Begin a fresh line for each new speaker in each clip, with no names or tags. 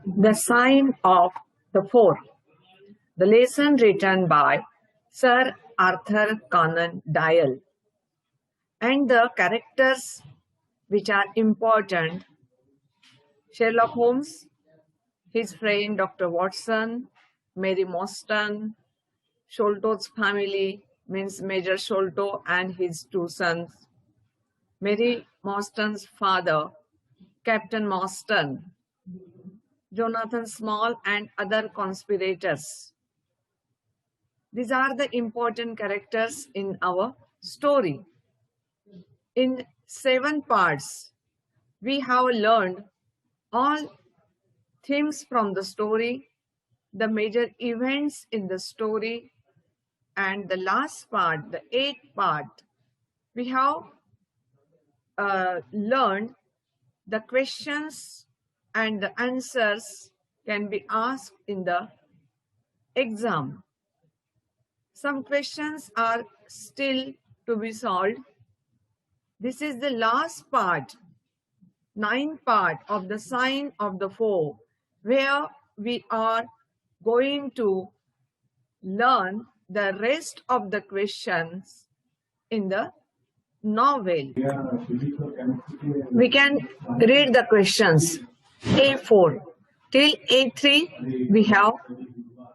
The Sign of the Four. The lesson written by Sir Arthur Conan Doyle. And the characters which are important: Sherlock Holmes, his friend Dr. Watson, Mary Morstan, Sholto's family means Major Sholto and his two sons, Mary Morstan's father, Captain Morstan, Jonathan Small and other conspirators. These are the important characters in our story. In 7 parts, we have learned all themes from the story, the major events in the story, and the last part, the 8th part, we have learned the questions and the answers can be asked in the exam. Some questions are still to be solved. This is the last part, 9th part of the Sign of the Four, where we are going to learn the rest of the questions in the novel. We can read the questions A4 till A3. We have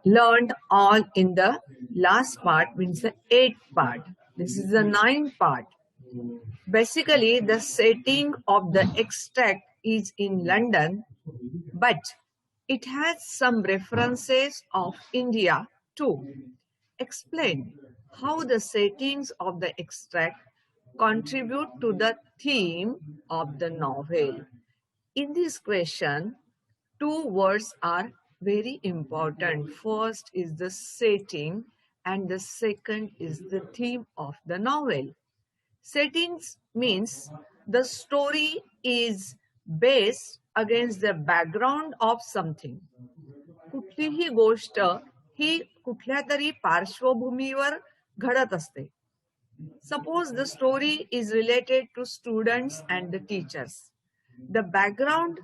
learned all in the last part, means the 8th part. This is the 9th part. Basically, the setting of the extract is in London, but it has some references of India too. Explain how the settings of the extract contribute to the theme of the novel. In this question, 2 words are very important. First is the setting and the second is the theme of the novel. Settings means the story is based against the background of something. कुठलीही गोष्ट ही कुठल्या तरी पार्श्वभूमीवर घडत असते. Suppose the story is related to students and the teachers. The background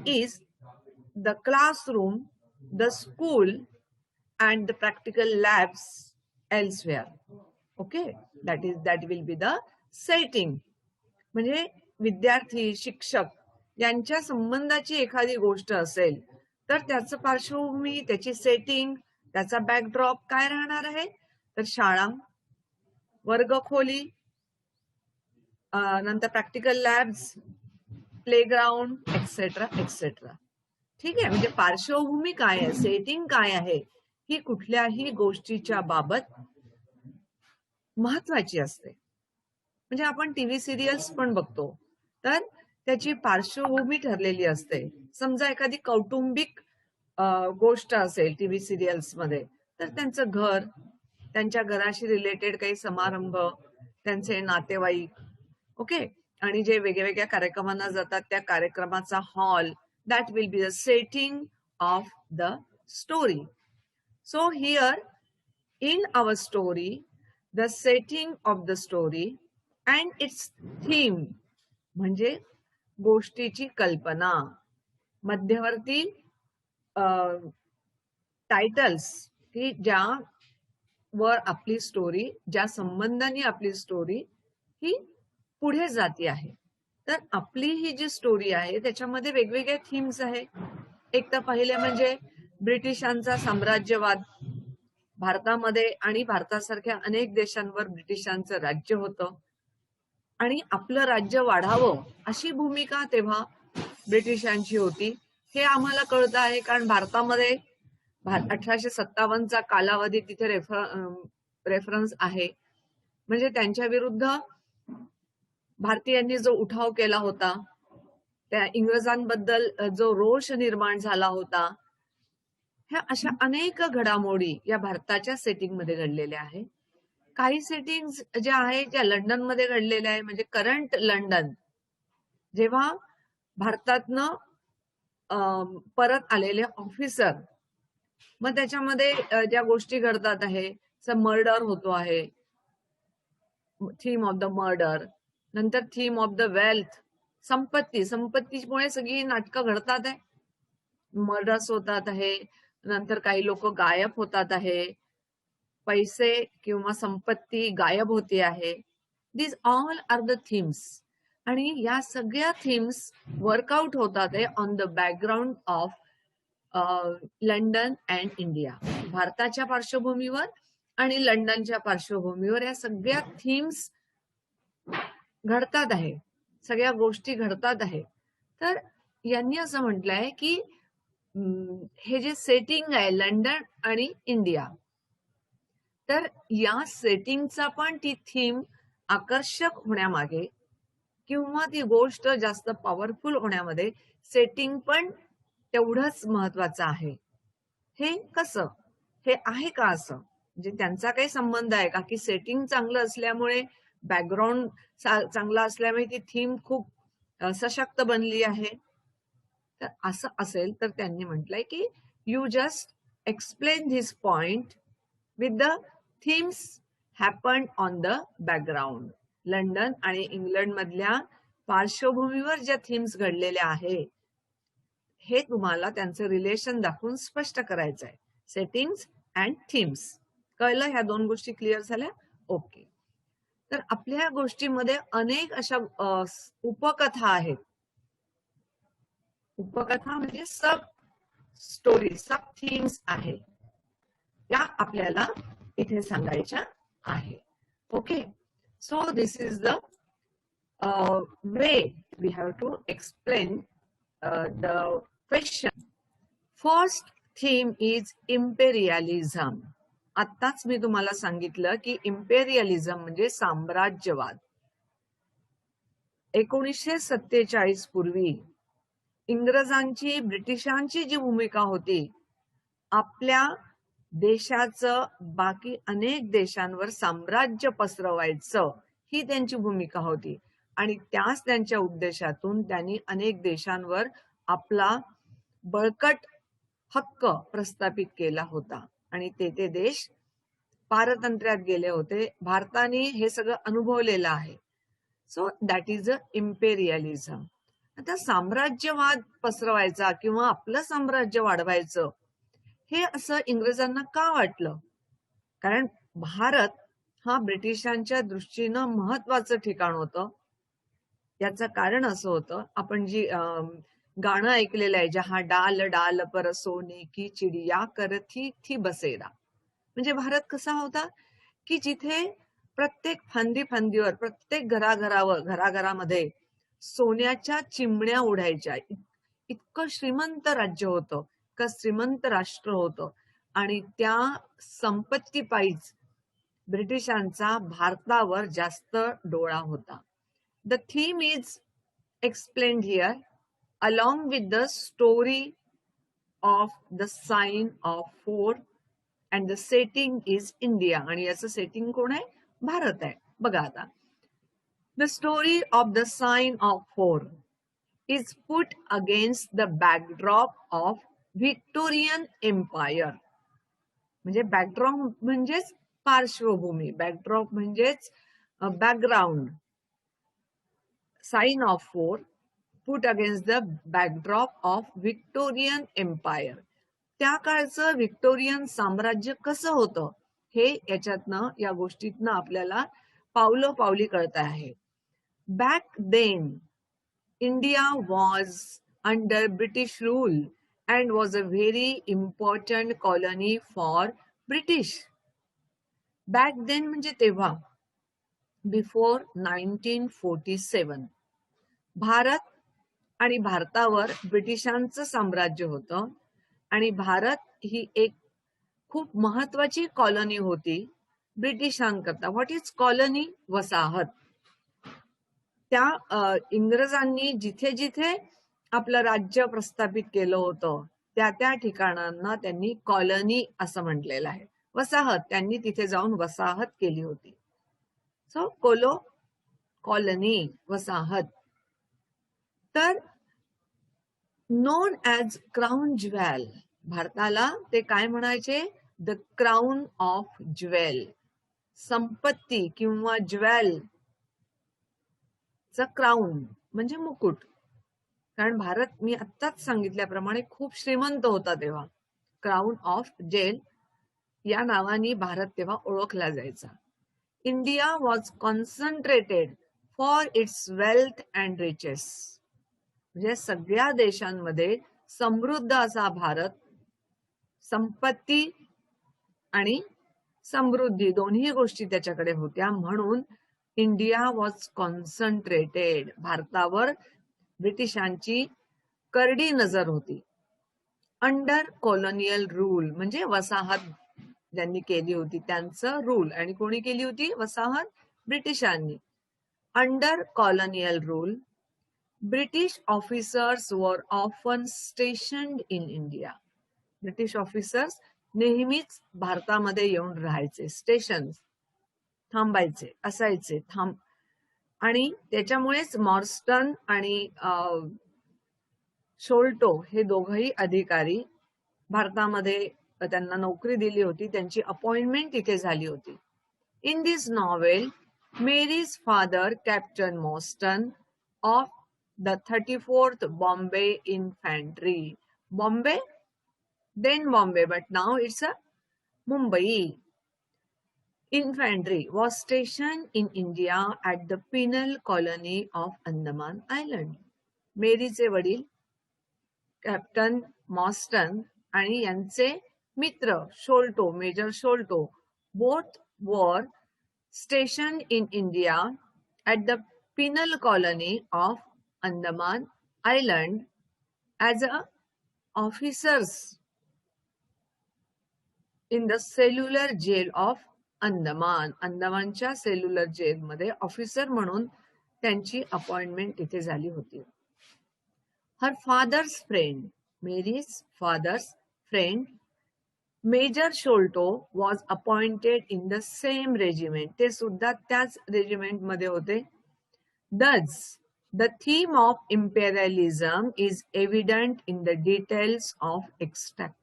is the classroom, the school, and the practical labs elsewhere. Okay, that will be the setting. म्हणजे विद्यार्थी, शिक्षक यांच्या संबंधाची एखादी गोष्ट असेल तर त्याचं पार्श्वभूमी, त्याची सेटिंग, त्याचा बॅकड्रॉप काय राहणार आहे? तर शाळा, वर्गखोली, नंतर practical labs, playground, etcetera etcetera. ठीक आहे, म्हणजे पार्श्वभूमी काय आहे, सेटिंग काय आहे, ही कुठल्याही गोष्टीच्या बाबत महत्वाची असते. म्हणजे आपण टीव्ही सिरियल्स पण बघतो तर त्याची पार्श्वभूमी ठरलेली असते. समजा एखादी कौटुंबिक गोष्ट असेल टीव्ही सिरियल्स मध्ये, तर त्यांचं घर, त्यांच्या घराशी रिलेटेड काही समारंभ, त्यांचे नातेवाईक, ओके, आणि जे वेगवेगळ्या कार्यक्रमांना जातात त्या कार्यक्रमाचा hall, that will be the setting of the story. So here in our story, the setting of the story and its theme म्हणजे गोष्टीची कल्पना, मध्यवर्ती टायटल्स की ज्या वर आपली स्टोरी, ज्या संबंधाने आपली स्टोरी ही पुढे जाती आहे. तर आपली ही जी स्टोरी आहे त्याच्यामध्ये वेगवेगळे थीम्स आहे. एक तर पहिले म्हणजे ब्रिटिशांचा साम्राज्यवाद. भारतामध्ये आणि भारतासारख्या अनेक देशांवर ब्रिटिशांचं राज्य होतं आणि आपलं राज्य वाढावं अशी भूमिका तेव्हा ब्रिटिशांची होती. हे आम्हाला कळतं आहे कारण भारतामध्ये 1857चा कालावधी तिथे रेफरन्स आहे. म्हणजे त्यांच्या विरुद्ध भारतीयांनी जो उठाव केला होता, त्या इंग्रजांबद्दल जो रोष निर्माण झाला होता, ह्या अशा अनेक घडामोडी या भारताच्या सेटिंग मध्ये घडलेल्या आहेत. काही सेटिंग्स ज्या आहेत ज्या लंडन मध्ये घडलेल्या आहे, म्हणजे करंट लंडन, जेव्हा भारतातनं परत आलेले ऑफिसर, मग त्याच्यामध्ये ज्या गोष्टी घडतात आहे, मर्डर होतो आहे, थीम ऑफ द मर्डर, नंतर थीम ऑफ द वेल्थ, संपत्तीमुळे सगळी नाटकं घडतात आहे. मर्डर्स होतात आहे, नंतर काही लोक गायब होतात आहे, पैसे किंवा संपत्ती गायब होते आहे. These all are the themes. आणि या सगळ्या थीम्स वर्कआउट होतात आहे on the background of London and India. भारताच्या पार्श्वभूमीवर आणि लंडनच्या पार्श्वभूमीवर या सगळ्या थीम्स घडतात आहे, सगळ्या गोष्टी घडतात आहे. तर यांनी असं म्हटलंय की हे जे सेटिंग आहे लंडन आणि इंडिया, तर या सेटिंगचा पण ती थीम आकर्षक होण्यामागे किंवा ती गोष्ट जास्त पॉवरफुल होण्यामध्ये सेटिंग पण तेवढंच महत्वाचं आहे. हे कसं, हे आहे का असं, म्हणजे त्यांचा काही संबंध आहे का की सेटिंग चांगलं असल्यामुळे, बॅकग्राऊंड चांगला असल्यामुळे ती थीम खूप सशक्त बनली आहे? तर असं असेल तर त्यांनी म्हटलंय की you just explain this point with the themes happen on the background. London आणि इंग्लंड मधल्या पार्श्वभूमीवर ज्या थीम्स घडलेल्या आहेत हे तुम्हाला त्यांचं रिलेशन दाखवून स्पष्ट करायचं आहे. Settings and themes. कळलं? ह्या दोन गोष्टी क्लिअर झाल्या? ओके. तर आपल्या गोष्टीमध्ये अनेक अशा उपकथा आहेत. उपकथा म्हणजे सब स्टोरी, सब थीम्स आहे, त्या आपल्याला इथे सांगायच्या आहे. Okay. So this is the way we have to explain the question. First theme is imperialism. आत्ताच मी तुम्हाला सांगितलं की इम्पेरियलिझम म्हणजे साम्राज्यवाद. 1947 पूर्वी इंग्रजांची, ब्रिटिशांची जी भूमिका होती, आपल्या देशाचं बाकी अनेक देशांवर साम्राज्य पसरवायचं, ही त्यांची भूमिका होती. आणि त्याच त्यांच्या उद्देशातून त्यांनी अनेक देशांवर आपला बळकट हक्क प्रस्थापित केला होता आणि ते देश पारतंत्र्यात गेले होते. भारताने हे सगळं अनुभवलेलं आहे. So that is a imperialism. आता साम्राज्यवाद पसरवायचा किंवा आपलं साम्राज्य वाढवायचं हे असं इंग्रजांना का वाटलं? कारण भारत हा ब्रिटिशांच्या दृष्टीनं महत्वाचं ठिकाण होतं. याचं कारण असं होतं, आपण जी गाणं ऐकलेलं आहे, जहां डाल डाल पर सोने की चिडिया करथी थी बसेरा. म्हणजे भारत कसा होता की जिथे प्रत्येक फांदीवर, प्रत्येक घराघरामध्ये सोन्याच्या चिमण्या उडायच्या. इतकं श्रीमंत राज्य होतं, इतकं श्रीमंत राष्ट्र होतं. आणि त्या संपत्तीपायीच ब्रिटिशांचा भारतावर जास्त डोळा होता. The theme is explained here along with the story of the sign of 4 and the setting is India. आणि याचं सेटिंग कोण आहे? भारत आहे. बघा आता, the story of the sign of 4 is put against the backdrop of Victorian Empire. म्हणजे backdrop म्हणजेच पार्श्वभूमी, बॅकड्रॉप म्हणजेच background. Sign of 4 put against the backdrop of Victorian Empire. त्या काळचं विक्टोरियन साम्राज्य कसं होतं हे याच्यातनं, या गोष्टीतनं आपल्याला पावलोपावली कळत आहे. Back then, India was under British rule and was a very important colony for British. Back then म्हणजे तेव्हा, बिफोर 1947, भारत आणि भारतावर ब्रिटिशांचं साम्राज्य होतं आणि भारत ही एक खूप महत्वाची कॉलनी होती ब्रिटिशांकरता. What is colony? वसाहत. त्या इंग्रजांनी जिथे जिथे आपलं राज्य प्रस्थापित केलं होतं त्या ठिकाणांना त्यांनी कॉलनी असं म्हटलेलं आहे. वसाहत, त्यांनी तिथे जाऊन वसाहत केली होती. सो कॉलनी, वसाहत. तर नोन ॲज क्राऊन ज्वेल, भारताला ते काय म्हणायचे? The crown of jewel. संपत्ती किंवा ज्वेल च क्राऊन, म्हणजे मुकुट. कारण भारत मी आत्ताच सांगितल्याप्रमाणे खूप श्रीमंत होता तेव्हा. क्राऊन ऑफ जेल या नावाने भारत तेव्हा ओळखला जायचा. India was concentrated for its wealth and riches. म्हणजे सगळ्या देशांमध्ये समृद्ध असा भारत, संपत्ती आणि समृद्धी दोन्ही गोष्टी त्याच्याकडे होत्या, म्हणून इंडिया वॉज कॉन्सन्ट्रेटेड. भारतावर ब्रिटिशांची करडी नजर होती. अंडर कॉलोनियल रूल म्हणजे वसाहत ज्यांनी केली होती त्यांचं रूल. आणि कोणी केली होती वसाहत? ब्रिटिशांनी. Under colonial rule British officers were often stationed in India. British officers नेहमीच भारतामध्ये येऊन राहायचे, स्टेशन थांबायचे, असायचे आणि त्याच्यामुळेच मॉर्स्टन आणि शोल्टो हे दोघही अधिकारी भारतामध्ये त्यांना नोकरी दिली होती, त्यांची अपॉइंटमेंट इथे झाली होती. In this novel Mary's father Captain Morston of the 34th Bombay infantry. Bombay, then Bombay, but now it's a Mumbai. Infantry was stationed in India at the penal colony of Andaman Island. मेरीचे वडील captain मॉर्स्टन आणि यांचे मित्र शोल्टो, major शोल्टो, both were stationed in India at the penal colony of Andaman Island as a officers in the cellular jail of Andaman. अंदमानच्या cellular जेलमध्ये officer म्हणून त्यांची appointment इथे झाली होती. Her father's friend, Mary's father's friend Major Sholto was appointed in the same regiment. ते सुद्धा त्याच रेजिमेंट मध्ये होते. Thus the theme of imperialism is evident in the details of extract.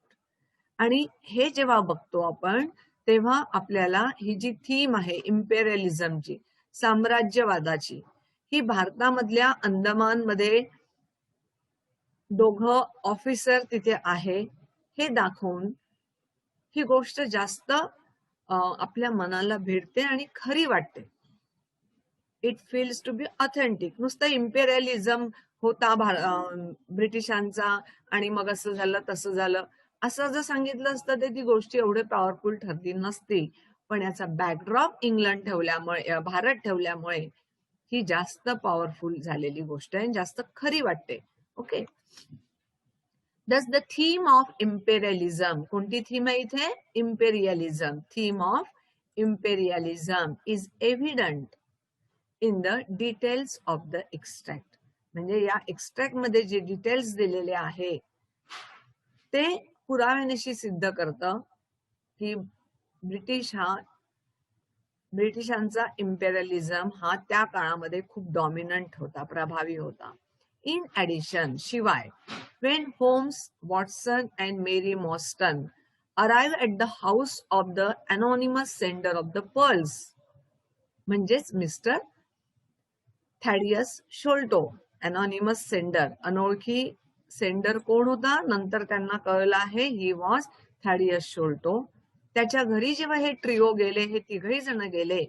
आणि हे जेव्हा बघतो आपण तेव्हा आपल्याला ही जी थीम आहे इम्पेरियलिझमची, साम्राज्यवादाची, ही भारतामधल्या अंदमानमध्ये दोघं ऑफिसर तिथे आहे हे दाखवून ही गोष्ट जास्त आपल्या मनाला भिडते आणि खरी वाटते. It feels to be authentic. नुसतं इम्पेरियलिझम होता ब्रिटिशांचा आणि मग असं झालं तसं झालं असं जर सांगितलं असतं तर ती गोष्ट एवढे पॉवरफुल ठरली नसती. पण याचा बॅकड्रॉप इंग्लंड ठेवल्यामुळे, भारत ठेवल्यामुळे ही जास्त पॉवरफुल झालेली गोष्ट आहे, जास्त खरी वाटते. ओके. दस द थीम ऑफ इम्पेरियलिझम. कोणती थीम आहे इथे? Imperialism. Theme of imperialism is evident in the details of the extract. म्हणजे या एक्स्ट्रॅक्ट मध्ये जे डिटेल्स दिलेले आहे ते पुराव्यानिशी सिद्ध करतं की ब्रिटिशांचा इम्पेरियलिझम हा त्या काळामध्ये खूप डॉमिनंट होता, प्रभावी होता. इन ऍडिशन, शिवाय, when Holmes, Watson and Mary Morstan arrive at the house of the anonymous sender of the pearls, म्हणजेच मिस्टर थॅडियस शोल्टो, अनॉनिमस सेंडर, अनोळखी सेंडर कोण होता नंतर त्यांना कळलं आहे, ही वॉज थॅडियस शोल्टो. त्याच्या घरी जेव्हा हे ट्रिओ गेले, हे तिघही जण गेले,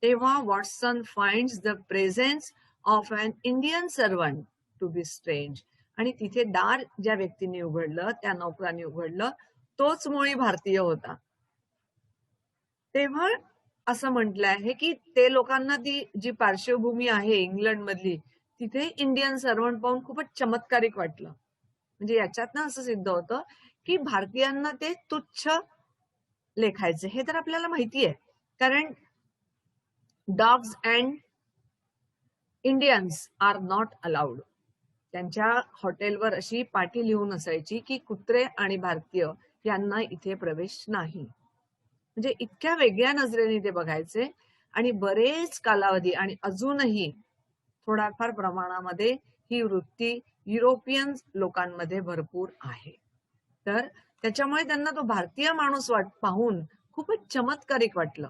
तेव्हा Watson finds the presence of an Indian servant to be strange. आणि तिथे दार ज्या व्यक्तीने उघडलं, त्या नौकराने उघडलं, तोच मुळी भारतीय होता. तेव्हा असं म्हटलं आहे की ते लोकांना ती जी पार्श्वभूमी आहे इंग्लंड मधली, तिथे इंडियन सर्वंट पाहून खूपच चमत्कारिक वाटलं. म्हणजे याच्यातनं असं सिद्ध होतं की भारतीयांना ते तुच्छ लेखायचे. हे तर आपल्याला माहिती आहे, कारण dogs and Indians are not allowed. त्यांच्या हॉटेलवर अशी पाटी लिहून असायची की कुत्रे आणि भारतीय यांना इथे प्रवेश नाही. म्हणजे इतक्या वेगळ्या नजरेने ते बघायचे. आणि बरेच कालावधी आणि अजूनही थोड्याफार प्रमाणामध्ये ही वृत्ती युरोपियन लोकांमध्ये भरपूर आहे. तर त्याच्यामुळे त्यांना तो भारतीय माणूस पाहून खूपच चमत्कारिक वाटलं.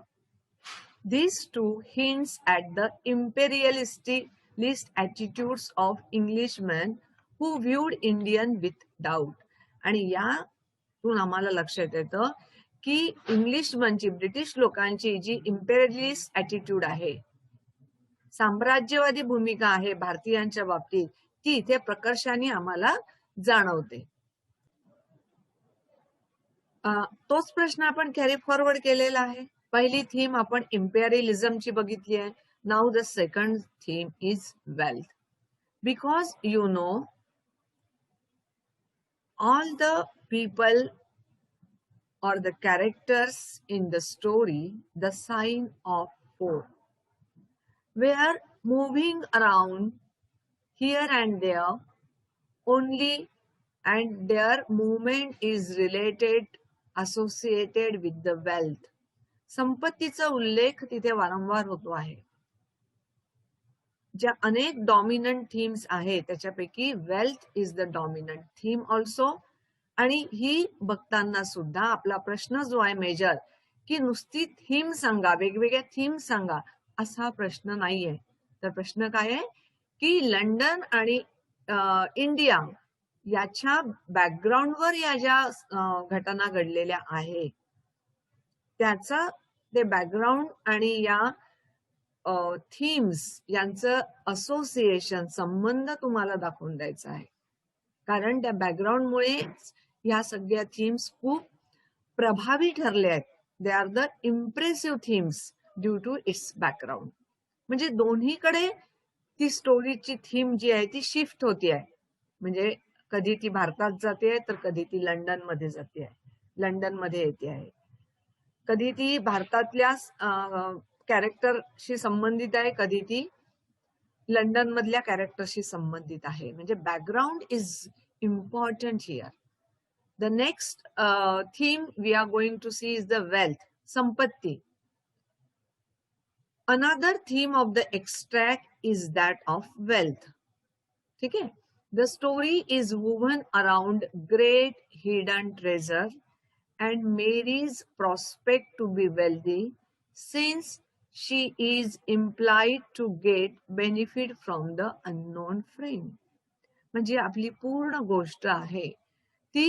These two hints at the imperialistic list attitudes of Englishman who viewed Indian with doubt. आणि यातून आम्हाला लक्षात येतं की इंग्लिशमनची, ब्रिटिश लोकांची जी इम्पेरियलिस्ट ॲटिट्यूड आहे, साम्राज्यवादी भूमिका आहे भारतीयांच्या बाबतीत, ती इथे प्रकर्षाने आम्हाला जाणवते. तोच प्रश्न आपण कॅरी फॉरवर्ड केलेला आहे. पहिली थीम आपण इम्पेरियलिझमची बघितली आहे. Now the second theme is wealth. Because you know all the people or the characters in the story, the sign of four, were moving around here and there only, and their movement is related, associated with the wealth. संपत्तीचा उल्लेख तिथे वारंवार होतो आहे. ज्या अनेक dominant themes आहेत त्याच्यापैकी wealth is the dominant theme also. आणि ही बघताना सुद्धा आपला प्रश्न जो आहे मेजर, की नुसती थीम सांगा, वेगवेगळ्या थीम सांगा, असा प्रश्न नाहीये. तर प्रश्न काय आहे की लंडन आणि इंडिया याच्या बॅकग्राऊंडवर या ज्या घटना घडलेल्या आहेत त्याचा ते बॅकग्राऊंड आणि या थीम्स यांचं असोसिएशन, संबंध तुम्हाला दाखवून द्यायचा आहे. कारण त्या बॅकग्राऊंडमुळे या सगळ्या थीम्स खूप प्रभावी ठरल्या आहेत. They are the impressive themes due to its background. म्हणजे दोन्हीकडे ती स्टोरीची थीम जी आहे ती शिफ्ट होती आहे. म्हणजे कधी ती भारतात जाते तर कधी ती लंडन मध्ये जाते आहे, लंडन मध्ये येते आहे. कधी ती भारतातल्या कॅरेक्टरशी संबंधित आहे, कधी ती लंडन मधल्या कॅरेक्टरशी संबंधित आहे. म्हणजे background is important here. The next theme we are going to see is the wealth, संपत्ती. Another theme of the extract is that of wealth. ठीक आहे. The story is woven around great hidden treasure and Mary's prospect to be wealthy, since she is implied to get benefit from the unknown friend. म्हणजे आपली पूर्ण गोष्ट आहे ती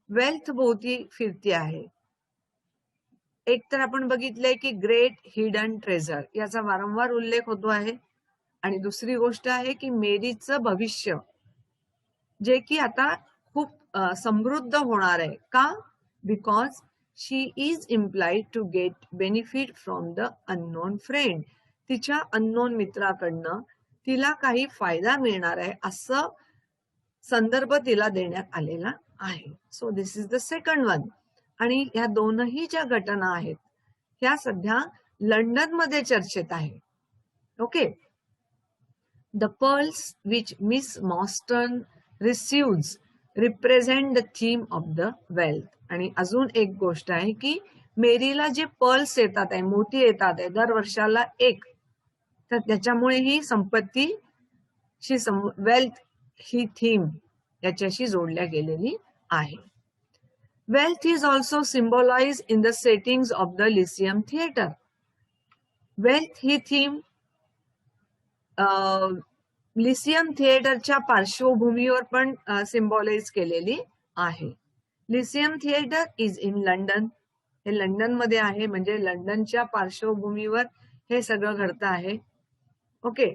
wealth भोवती फिरती आहे. एक तर आपण बघितलंय की ग्रेट हिडन ट्रेझर याचा वारंवार उल्लेख होतो आहे. आणि दुसरी गोष्ट आहे की मेरीचं भविष्य जे की आता खूप समृद्ध होणार आहे. का? Because she is implied to get benefit from the unknown friend. तिच्या अननोन मित्राकडनं तिला काही फायदा मिळणार आहे असं संदर्भ तिला देण्यात आलेला आहे. So this is the second one. आणि ह्या दोनही ज्या घटना आहेत ह्या सध्या लंडन मध्ये चर्चेत आहे. Okay. The pearls which Miss Morstan receives represent the theme of the wealth. आणि अजून एक गोष्ट आहे की मेरीला जे पर्ल्स येतात आहे, मोती येतात आहे दर वर्षाला एक, तर त्याच्यामुळे ही संपत्ती वेल्थ ही थीम याच्याशी जोडल्या गेलेली आहे. Wealth is also symbolise in the settings of the Lyceum theatre. Wealth ही थीम लिसियम थिएटरच्या पार्श्वभूमीवर पण सिम्बॉलाइज केलेली आहे. Lyceum theatre is in London. हे लंडन मध्ये आहे. म्हणजे लंडनच्या पार्श्वभूमीवर हे सगळं घडतं आहे. Okay.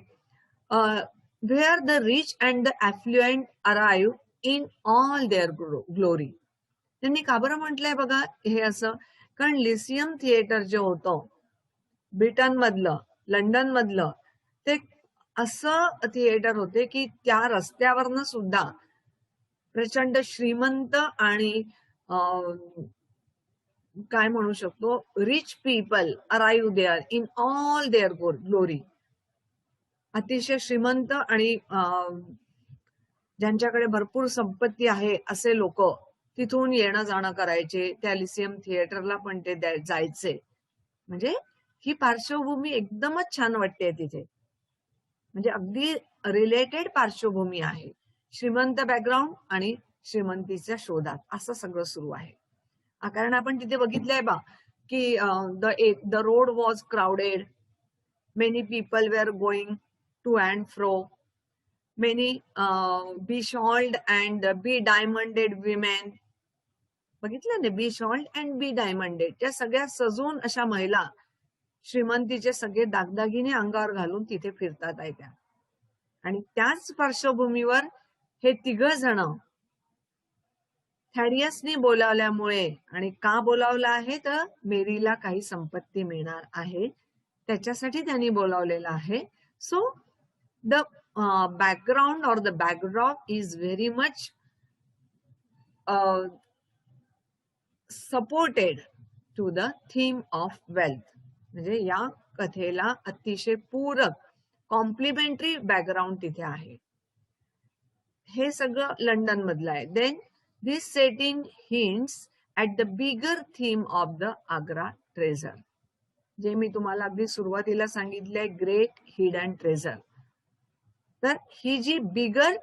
Where the rich and the affluent arrive in all their glory. त्यांनी का बरं म्हटलंय बघा हे असं? कारण लिसियम थिएटर जे होतं ब्रिटन मधलं, लंडन मधलं, ते असं थिएटर होते की त्या रस्त्यावरनं सुद्धा प्रचंड श्रीमंत आणि काय म्हणू शकतो rich people arrive there in all their glory. अतिशय श्रीमंत आणि ज्यांच्याकडे भरपूर संपत्ती आहे असे लोक तिथून येणं जाणं करायचे. त्या लिसियम थिएटरला पण ते जायचे. म्हणजे ही पार्श्वभूमी एकदमच छान वाटते तिथे. म्हणजे अगदी रिलेटेड पार्श्वभूमी आहे. श्रीमंत बॅकग्राऊंड आणि श्रीमंतीच्या शोधात असं सगळं सुरू आहे. कारण आपण तिथे बघितलंय बा की the road was crowded, many people were going to and fro. Many be-shawled and be-diamonded women. बघितलं ना, be-shawled and be-diamonded, त्या सगळ्या सजून अशा महिला, श्रीमंतीचे सगळे दागदागिने अंगावर घालून तिथे फिरतात आहे त्या. आणि त्याच पार्श्वभूमीवर हे तिघ जण थॅडियसनी बोलावल्यामुळे, आणि का बोलावलं आहे तर मेरीला काही संपत्ती मिळणार आहे त्याच्यासाठी त्यांनी बोलावलेलं आहे. So the background or the backdrop is very much supported to the theme of wealth. म्हणजे या कथेला अतिशय पूरक कॉम्प्लिमेंटरी बॅकग्राऊंड तिथे आहे. हे सगळं लंडन मधलं आहे. Then this setting hints at the bigger theme of the Agra treasure, जे मी तुम्हाला अगदी सुरुवातीला सांगितलंय, ग्रेट हिडन ट्रेझर. तर ही जी बिगर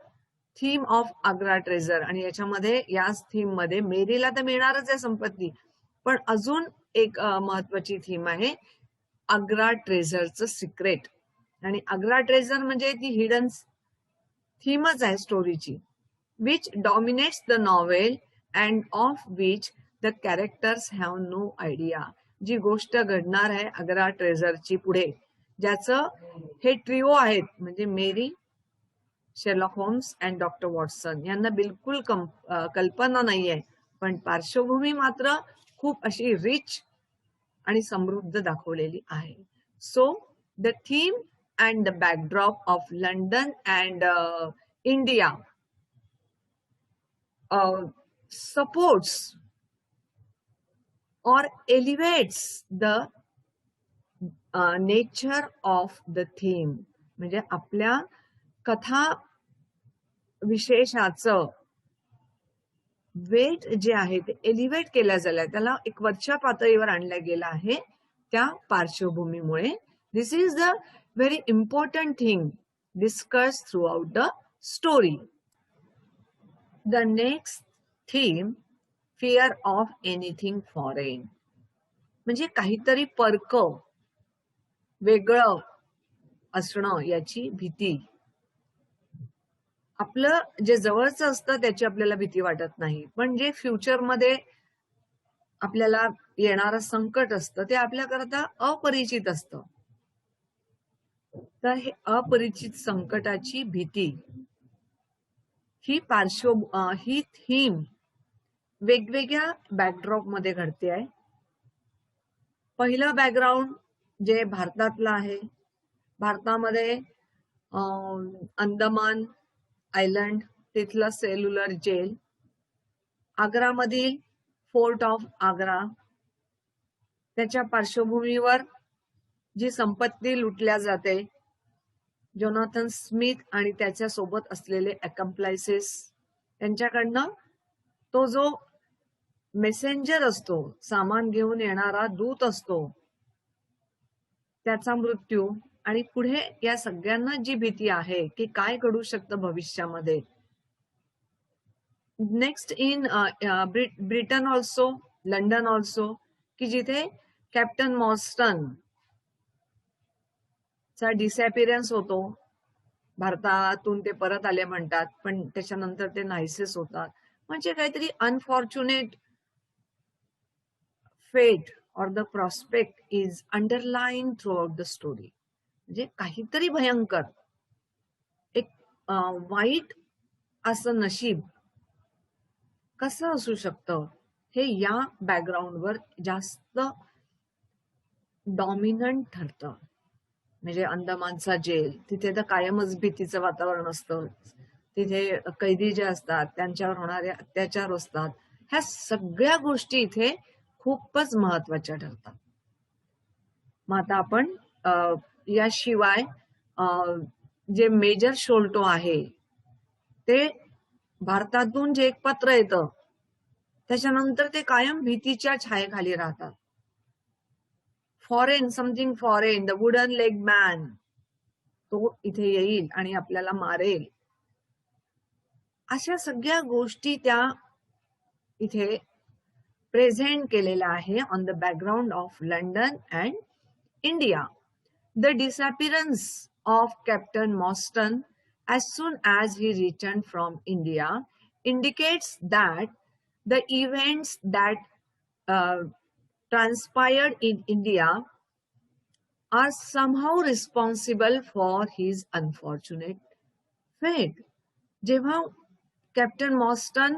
थीम ऑफ आग्रा ट्रेझर, आणि याच्यामध्ये याच थीम मध्ये मेरीला तर मिळणारच आहे संपत्ती, पण अजून एक महत्वाची थीम आहे आग्रा ट्रेझरचं सिक्रेट. आणि आग्रा ट्रेझर म्हणजे ती हिडन थीमच आहे स्टोरीची, which dominates the novel and of which the characters have no idea. जी गोष्ट घडणार आहे आग्रा ट्रेझरची पुढे, ज्याचं हे ट्रिओ आहेत म्हणजे Mary, Sherlock Holmes and doctor Watson, यांना बिलकुल कल्पना नाहीये, पण पार्श्वभूमी मात्र खूप अशी रिच आणि समृद्ध दाखवलेली आहे. So the theme and the backdrop of London and India supports or elevates the nature of the theme. म्हणजे आपल्या कथा विशेषाचं वेट जे आहे ते एलिव्हेट केलं झालंय, त्याला एक वरच्या पातळीवर आणलं गेलं आहे त्या पार्श्वभूमीमुळे. This is the very important thing discuss throughout the story. The next theme, fear of anything foreign, म्हणजे काहीतरी परक वेगळं असणं याची भीती. आपलं जे जवळचं असतं त्याची आपल्याला भीती वाटत नाही, पण जे फ्युचरमध्ये आपल्याला येणारं संकट असतं ते आपल्याकरता अपरिचित असतं. तर हे अपरिचित संकटाची भीती ही ही थीम वेगवेगळ्या बॅकड्रॉप मध्ये घडते आहे. पहिलं बॅकग्राऊंड जे भारतातलं आहे, भारतामध्ये अंदमान आयलंड, तिथलं सेल्युलर जेल, आग्रामधील फोर्ट ऑफ आग्रा, त्याच्या पार्श्वभूमीवर जी संपत्ती लुटल्या जाते, जोनाथन स्मिथ आणि त्याच्या सोबत असलेले अकम्प्लायसेस त्यांच्याकडनं तो जो मेसेंजर असतो, सामान घेऊन येणारा दूत असतो, त्याचा मृत्यू, आणि पुढे या सगळ्यांना जी भीती आहे की काय घडू शकतं भविष्यामध्ये. Next in Britain also, London also, की जिथे कॅप्टन मॉर्स्टन चा डिसअपिअरन्स होतो. भारतातून ते परत आले म्हणतात, पण त्याच्यानंतर ते नाहीसेच होतात. म्हणजे काहीतरी अनफॉर्च्युनेट फेट और the prospect is underline through out the story. म्हणजे काहीतरी भयंकर, एक वाईट असं नशीब कसं असू शकतं हे या बॅकग्राऊंडवर जास्त डॉमिनंट ठरतं. म्हणजे अंदमानचा जेल, तिथे तर कायमच भीतीचं वातावरण असतं. तिथे कैदी जे असतात त्यांच्यावर होणारे अत्याचार असतात. ह्या सगळ्या गोष्टी इथे खूपच महत्वाच्या ठरतात. मग आता आपण याशिवाय जे मेजर शोल्टो आहे ते भारतातून जे एक पत्र येतं त्याच्यानंतर ते कायम भीतीच्या छायेखाली राहतात. Foreign, something foreign, the wooden leg man, तो इथे येईल आणि आपल्याला मारेल. अशा सगळ्या गोष्टी त्या इथे प्रेझेंट केलेल्या आहे on the background of London and India. The disappearance of Captain Mostyn as soon as he returned from India indicates that the events that uh, transpired in India are somehow responsible for his unfortunate fate. जेव्हा captain मॉस्टन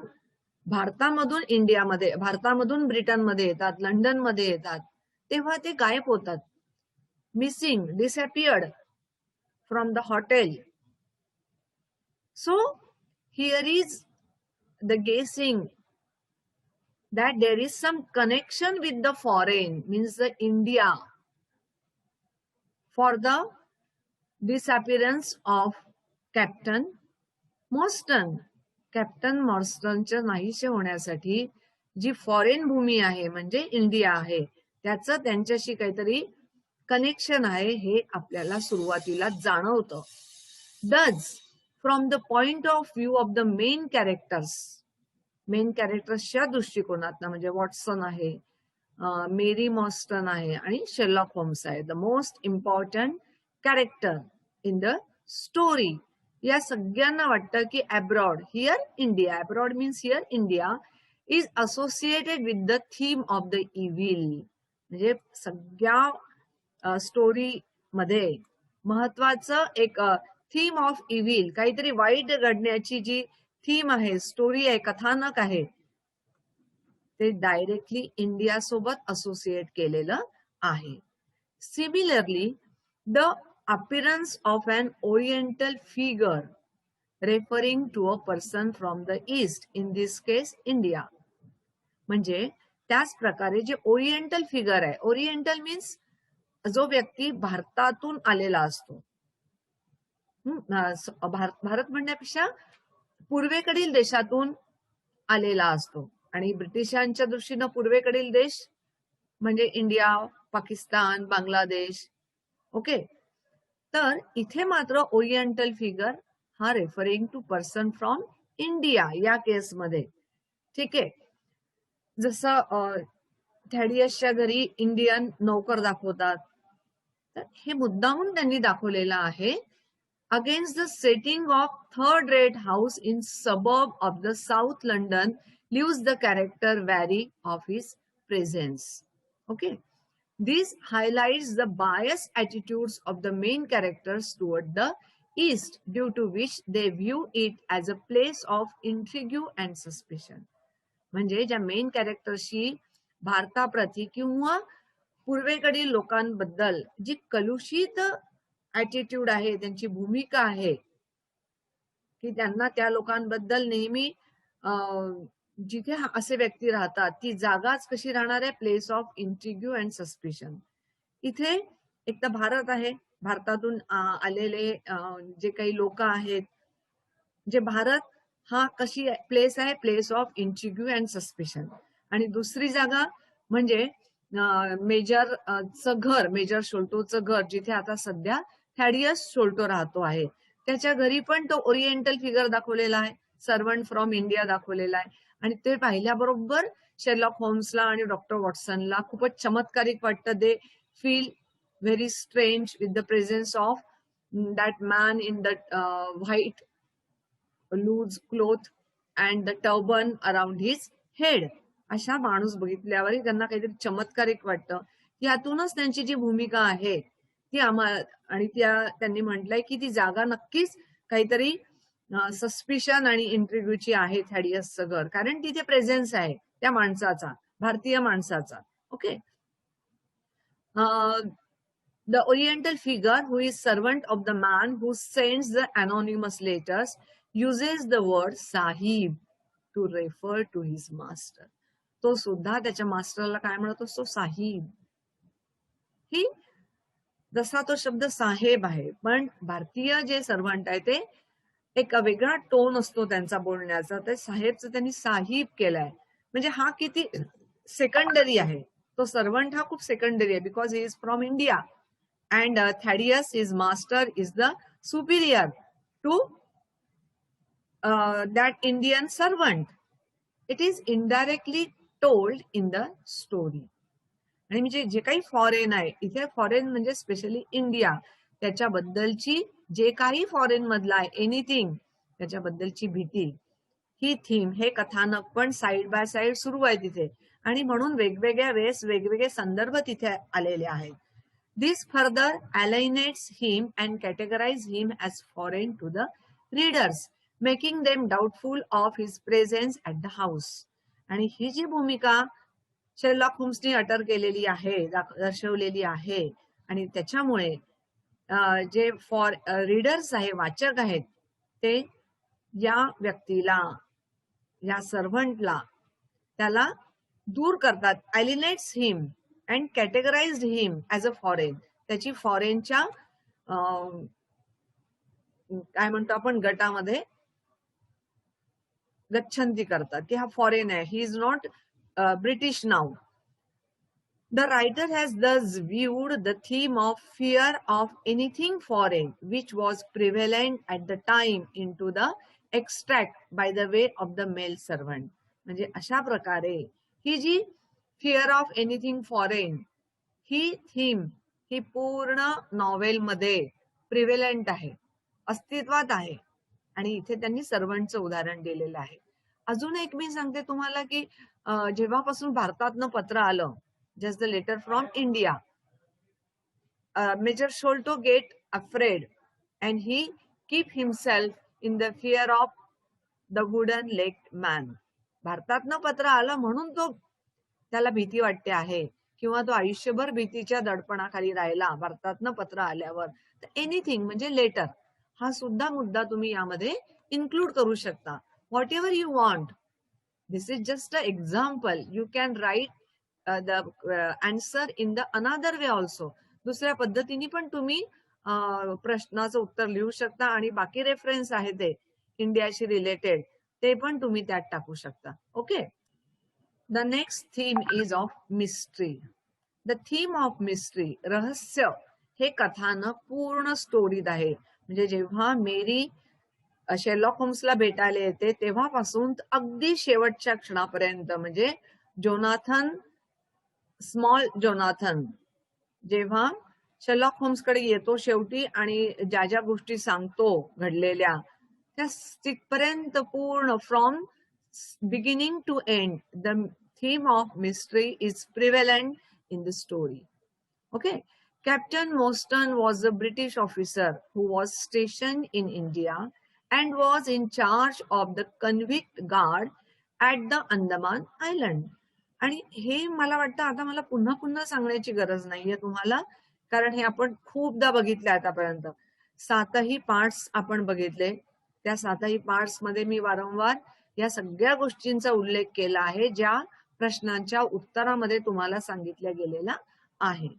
भारतामधून इंडियामध्ये, भारतामधून ब्रिटनमध्ये येतात, लंडनमध्ये येतात, तेव्हा ते गायब होतात. Missing, disappeared from the hotel. So here is the गेसिंग that there is some connection with the foreign, means the India, for the disappearance of Captain Mostyn. Captain मॉस्टनच्या नाहीसे होण्यासाठी जी फॉरेन भूमी आहे म्हणजे इंडिया आहे, त्याचं त्यांच्याशी काहीतरी कनेक्शन आहे हे आपल्याला सुरुवातीला जाणवतं. Thus, from the point of view of the main कॅरेक्टर्सच्या दृष्टिकोनात, म्हणजे वॉटसन आहे, मेरी मॉस्टन आहे आणि शेरलॉक होम्स आहे, the most important character in the story. या सगळ्यांना वाटतं की abroad, here India, abroad means here India is associated with the theme of the evil. म्हणजे सगळ्या स्टोरी मध्ये महत्वाचं एक थीम ऑफ इव्हिल, काहीतरी वाईट घडण्याची जी थीम आहे, स्टोरी आहे, कथानक आहे, ते डायरेक्टली इंडिया सोबत असोसिएट केलेलं आहे. Similarly the appearance of an oriental figure referring to a person from the east, in this case India. म्हणजे त्याच प्रकारे जे ओरिएंटल फिगर आहे, ओरिएंटल मीन्स जो व्यक्ती भारतातून आलेला असतो, भारत म्हणण्यापेक्षा पूर्वेकडील देशातून आलेला असतो, आणि ब्रिटिशांच्या दृष्टीनं पूर्वेकडील देश म्हणजे इंडिया, पाकिस्तान, बांगलादेश. ओके, तर इथे मात्र ओरिएंटल फिगर हा referring to person from India या केसमध्ये. ठीक आहे, जसं थॅडियसच्या घरी इंडियन नौकर दाखवतात, तर हे मुद्दामून त्यांनी दाखवलेलं आहे. Against the setting of third rate house in suburb of the south London lives the character wary of his presence. Okay, this highlights the biased attitudes of the main characters toward the east, due to which they view it as a place of intrigue and suspicion. म्हणजे ज्या main कॅरेक्टरशी भारताप्रती किंवा पूर्वेकडील लोकांबद्दल जी कलुषित attitude आहे, त्यांची भूमिका आहे की त्यांना त्या लोकांबद्दल नेहमी जिथे असे व्यक्ती राहतात ती जागाच कशी राहणार आहे, प्लेस ऑफ इंट्रिग्यू अँड सस्पिशन. इथे एक तर भारत आहे, भारतातून आलेले जे काही लोक आहेत, जे भारत हा कशी प्लेस आहे, प्लेस ऑफ इंट्रिग्यू अँड सस्पिशन. आणि दुसरी जागा म्हणजे मेजरचं घर, मेजर शोल्टोचं घर, जिथे आता सध्या थॅडियस शोल्टो राहतो आहे, त्याच्या घरी पण तो ओरिएंटल फिगर दाखवलेला आहे, सर्वंट फ्रॉम इंडिया दाखवलेला आहे. आणि ते पाहिल्याबरोबर शेरलॉक होम्सला आणि डॉक्टर वॉटसनला खूपच चमत्कारिक वाटतं. They feel very strange with the presence of that man in the white loose cloth and the turban around his head. अशा माणूस बघितल्यावर त्यांना काहीतरी चमत्कारिक वाटतं. यातूनच त्यांची जी भूमिका आहे ती आम्हाला, आणि त्यांनी म्हटलंय की ती जागा नक्कीच काहीतरी सस्पिशन आणि इंट्रिग्यूची आहे, थॅडियसचं घर, कारण तिथे प्रेझेन्स आहे त्या माणसाचा, भारतीय माणसाचा. Okay, the oriental figure who is servant of the man who sends the anonymous letters uses the word sahib to refer to his master. तो सुद्धा त्याच्या मास्टरला काय म्हणत असतो, साहिब. ही जसा तो शब्द साहेब आहे, पण भारतीय जे सर्वंट आहे ते एक वेगळा टोन असतो त्यांचा बोलण्याचा, तर साहेबचं त्यांनी साहिब केलाय. म्हणजे हा किती सेकंडरी आहे, तो सर्वंट हा खूप सेकंडरी आहे, because he is from India and Thaddeus is master is the superior to that Indian servant. It is indirectly told in the story. आणि म्हणजे जे काही फॉरेन आहे, इथे फॉरेन म्हणजे स्पेशली इंडिया, त्याच्याबद्दलची जे काही फॉरेन मधला आहे एनिथिंग त्याच्याबद्दलची भीती, ही थीम हे कथानक पण साइड बाय साइड सुरू आहे तिथे आणि म्हणून वेगवेगळ्या वेळेस वेगवेगळे संदर्भ तिथे आलेले आहेत. दिस further alienates him and categorize him as foreign to the readers, making them doubtful of his presence at the house. आणि ही जी भूमिका शेरलॉक होम्सनी अटर केलेली आहे, दर्शवलेली आहे आणि त्याच्यामुळे जे फॉर रीडर्स आहे, वाचक आहेत, ते या व्यक्तीला, या सर्व्हंटला त्याला दूर करतात. Alienates him and categorized him as a foreign. त्याची फॉरेनच्या काय म्हणतो आपण गटामध्ये गच्छंती करतात की हा फॉरेन आहे, he is not British now. The writer has thus viewed the theme of fear of anything foreign, which was prevalent at the time, into the extract by the way of the male servant. म्हणजे अशा प्रकारे ही जी fear of anything foreign ही theme ही पूर्ण नॉवेलमध्ये प्रिव्हेलंट आहे, अस्तित्वात आहे आणि इथे त्यांनी सर्वंटचं उदाहरण दिलेलं आहे. अजून एक मी सांगते तुम्हाला की जेव्हापासून भारतातनं पत्र आलं, just the letter from India, Major Sholto get afraid and he keep himself in the fear of the wooden legged man. भारतातनं पत्र आलं म्हणून तो त्याला भीती वाटते आहे किंवा तो आयुष्यभर भीतीच्या दडपणाखाली राहिला भारतातनं पत्र आल्यावर. तर एनिथिंग म्हणजे लेटर हा सुद्धा मुद्दा तुम्ही यामध्ये इन्क्लूड करू शकता. What ever you want, this is just a example. You can write the answer in the another way also. दुसऱ्या पद्धतीने पण तुम्ही प्रश्नाचं उत्तर लिहू शकता आणि बाकी रेफरन्स आहे ते इंडियाशी रिलेटेड ते पण तुम्ही त्यात टाकू शकता. Okay. The next theme is of mystery. The theme of mystery, रहस्य हे कथानक पूर्ण स्टोरीत आहे. म्हणजे जेव्हा मेरी शेरलॉक होम्सला भेटायला येते तेव्हापासून अगदी शेवटच्या क्षणापर्यंत, म्हणजे जोनाथन, स्मॉल जोनाथन जेव्हा शेरलॉक होम्सकडे येतो शेवटी आणि ज्या ज्या गोष्टी सांगतो घडलेल्या त्या तिथपर्यंत पूर्ण from beginning to end the theme of mystery is prevalent in the story. Okay. Captain Mostyn was a British officer who was stationed in India and was in charge of the convict guard at the Andaman Island. आणि हे मला वाटतं आता मला पुन्हा पुन्हा सांगण्याची गरज नाहीये तुम्हाला, कारण हे आपण खूपदा बघितले आतापर्यंत. 7ही पार्ट्स आपण बघितले. त्या 7ही पार्ट्स मध्ये मी वारंवार या सगळ्या गोष्टींचा उल्लेख केला आहे ज्या प्रश्नांच्या उत्तरामध्ये तुम्हाला सांगितल्या गेलेला आहे.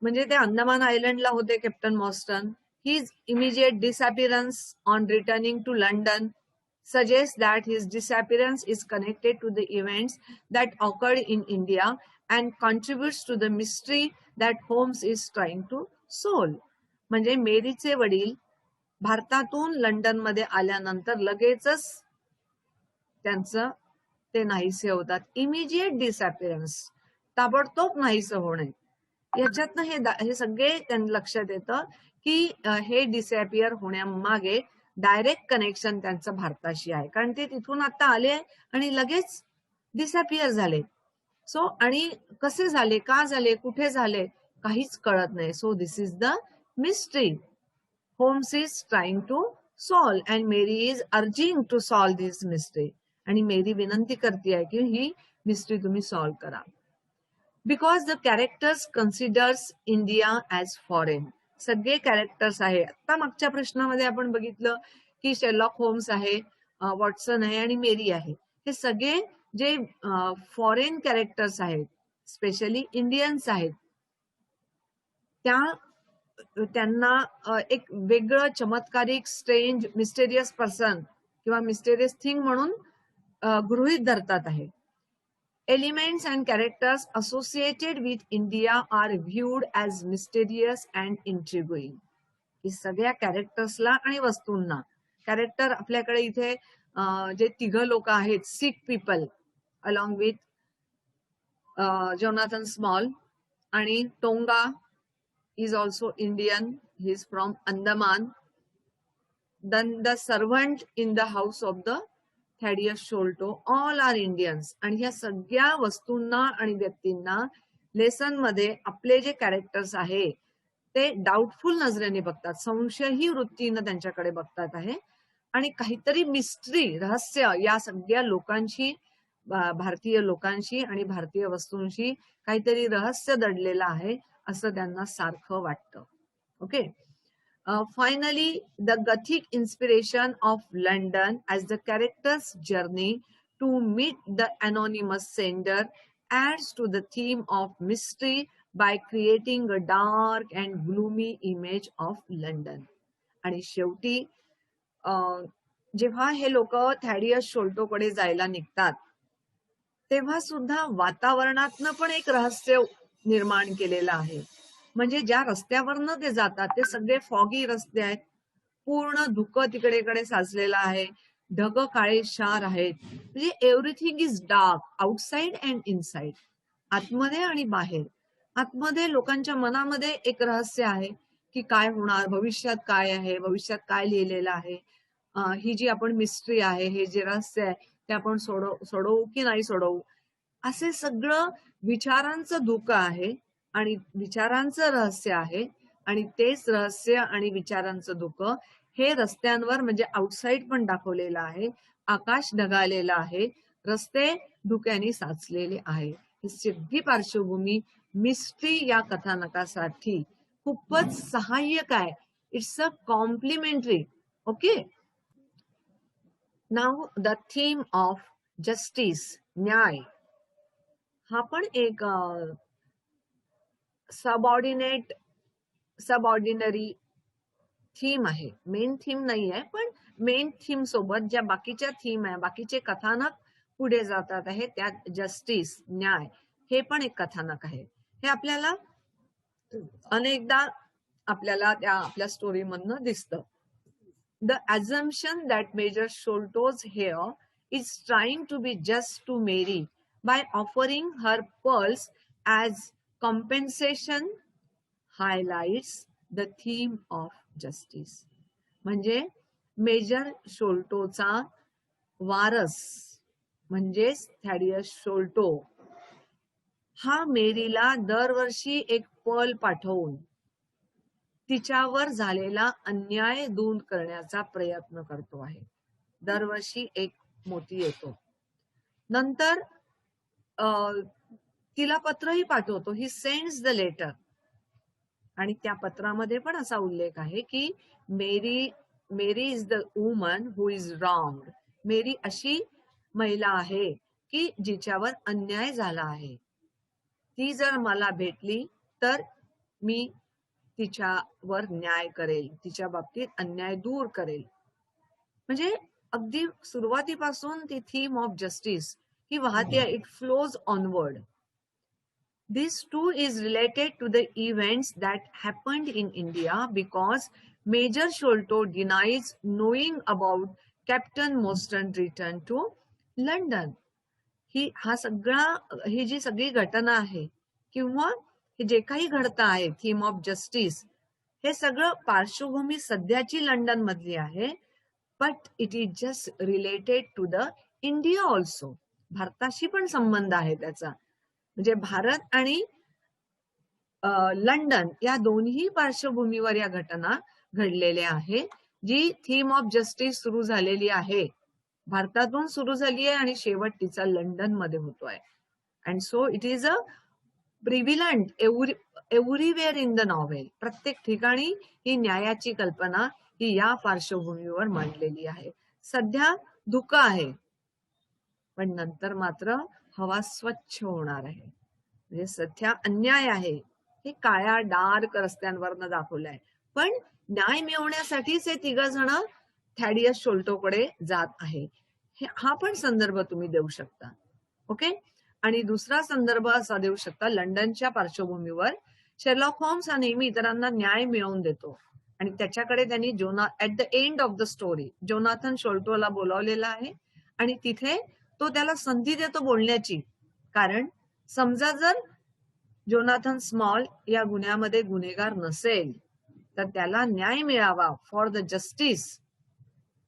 म्हणजे ते अंदमान आयलंडला होते captain Mostyn. His immediate disappearance on returning to London suggests that his disappearance is connected to the events that occurred in India and contributes to the mystery that Holmes is trying to solve. म्हणजे मेरीचे वडील भारतातून London मध्ये आल्यानंतर लगेचच त्यांचं ते नाहीसे होतात. इमिजिएट डिसअपिअरन्स, ताबडतोब नाहीसे होणे. याच्यातनं हे सगळे त्यांना लक्षात येतं की हे डिसअपिअर होण्यामागे डायरेक्ट कनेक्शन त्यांचं भारताशी आहे, कारण ते तिथून आता आले आणि लगेच डिसअपिअर झाले. सो आणि कसे झाले, का झाले, कुठे झाले, काहीच कळत नाही. So this is the mystery Holmes is trying to solve and Mary is urging to solve this mystery. आणि मेरी विनंती करते आहे की ही मिस्ट्री तुम्ही सॉल्व करा. Because the characters considers India as foreign. सगळे कॅरेक्टर्स आहे. आता मागच्या प्रश्नामध्ये आपण बघितलं की शेरलॉक होम्स आहे, वॉटसन आहे आणि मेरी आहे. हे सगळे जे फॉरेन कॅरेक्टर्स आहेत, स्पेशली इंडियन्स आहेत, त्यांना एक वेगळं चमत्कारिक, स्ट्रेंज, मिस्टेरियस पर्सन किंवा मिस्टेरियस थिंग म्हणून गृहीत धरतात आहे. Elements and characters associated with India are viewed as mysterious and intriguing. ही सगळ्या कॅरेक्टर्सला आणि वस्तूंना, कॅरेक्टर आपल्याकडे इथे जे तिघ लोक आहेत, Sikh people along with Jonathan Small, आणि Tonga is also Indian, he is from Andaman. Then the servant in the house of the Thaddeus Sholto, all are Indians. आणि ह्या सगळ्या वस्तूंना आणि व्यक्तींना लेसन मध्ये आपले जे कॅरेक्टर्स आहे ते डाऊटफुल नजरेने बघतात, संशयही वृत्तीनं त्यांच्याकडे बघतात आहे. आणि काहीतरी मिस्ट्री, रहस्य या सगळ्या लोकांशी, भारतीय लोकांशी आणि भारतीय वस्तूंशी काहीतरी रहस्य दडलेलं आहे असं त्यांना सारखं वाटतं. Okay. Finally, the Gothic inspiration of London as the character's journey to meet the anonymous sender adds to the theme of mystery by creating a dark and gloomy image of London. आणि शेवटी जेव्हा हे लोक थॅडियस शोल्टोकडे जायला निघतात तेव्हा सुद्धा वातावरणातनं पण एक रहस्य निर्माण केलेलं आहे. म्हणजे ज्या रस्त्यावरनं ते जातात ते सगळे फॉगी रस्ते आहेत, पूर्ण धुकं तिकडेकडे साचलेलं आहे, ढग काळेशार आहेत. म्हणजे everything is dark outside and inside, आतमध्ये आणि बाहेर. आतमध्ये लोकांच्या मनामध्ये एक रहस्य आहे की काय होणार, भविष्यात काय आहे, भविष्यात काय लिहिलेलं आहे, ही जी आपण मिस्ट्री आहे, हे जे रहस्य आहे ते आपण सोडवू की नाही सोडवू, असे सगळं विचारांचं धुकं आहे आणि विचारांचं रहस्य आहे. आणि तेच रहस्य आणि विचारांचं धुकं हे रस्त्यांवर म्हणजे आउटसाइड पण दाखवलेलं आहे. आकाश ढगाळलेलं आहे, रस्ते धुक्याने साचलेले आहे. ही सगळी पार्श्वभूमी मिस्ट्री या कथानकासाठी खूपच सहाय्यक आहे. It's a complimentary. Okay. Now the theme of justice, न्याय, हा पण एक सबऑर्डिनरी थीम आहे. मेन थीम नाही आहे, पण मेन थीम सोबत ज्या बाकीच्या थीम आहे, बाकीचे कथानक पुढे जातात आहे, त्यात जस्टिस, न्याय हे पण एक कथानक आहे. हे आपल्याला अनेकदा आपल्याला त्या आपल्या स्टोरी मधनं दिसतं. The assumption that Major Sholto's here is trying to be just to Mary by offering her pearls as compensation highlights the theme of justice. म्हणजे मेजर शोल्टोचा वारस म्हणजेच थॅडियस शोल्टो हा मेरीला दरवर्षी एक पर्ल पाठवून तिच्यावर झालेला अन्याय दूर करण्याचा प्रयत्न करतो आहे. दरवर्षी एक मोती येतो. नंतर तिला पत्रही पाठवतो. He sends the letter. आणि त्या पत्रामध्ये पण असा उल्लेख आहे की Mary is the woman who is wronged. Mary अशी महिला आहे की जिच्यावर अन्याय झाला आहे. ती जर मला भेटली तर मी तिच्यावर न्याय करेल, तिच्या बाबतीत अन्याय दूर करेल. म्हणजे अगदी सुरुवातीपासून ती थीम ऑफ जस्टिस ही वाहते. It flows onward. This too is related to the events that happened in India because Major Sholto denies knowing about Captain Mostyn's return to London. ही जी सगळी घटना आहे किंवा हे जे काही घडतं आहे थीम ऑफ जस्टिस, हे सगळं पार्श्वभूमी सध्याची लंडन मधली आहे. But it is just related to the India also. भारताशी पण संबंध आहे त्याचा. म्हणजे भारत आणि लंडन या दोन्ही पार्श्वभूमीवर या घटना घडलेल्या आहे. जी थीम ऑफ जस्टिस सुरू झालेली आहे, भारतातून सुरू झाली आहे आणि शेवट तिचा लंडन मध्ये होतोय. And so it is a prevalent everywhere in the novel. प्रत्येक ठिकाणी ही न्यायाची कल्पना ही या पार्श्वभूमीवर मांडलेली आहे. सध्या धुकं आहे, पण नंतर मात्र हवा स्वच्छ होणार आहे. म्हणजे सध्या अन्याय आहे हे काळ्या डार्क रस्त्यांवरनं दाखवलंय, पण न्याय मिळवण्यासाठीच हे तिघ जण थॅडियस शोल्टोकडे जात आहे. हा पण संदर्भ तुम्ही देऊ शकता. ओके. आणि दुसरा संदर्भ असा देऊ शकता, लंडनच्या पार्श्वभूमीवर शेरलॉक होम्स हा नेहमी इतरांना न्याय मिळवून देतो आणि त्याच्याकडे त्यांनी at the end of the story Jonathan शोल्टोला बोलावलेला आहे आणि तिथे तो त्याला संधी देतो बोलण्याची. कारण समजा जर जोनाथन स्मॉल या गुन्ह्यामध्ये गुन्हेगार नसेल तर त्याला न्याय मिळावा, for the justice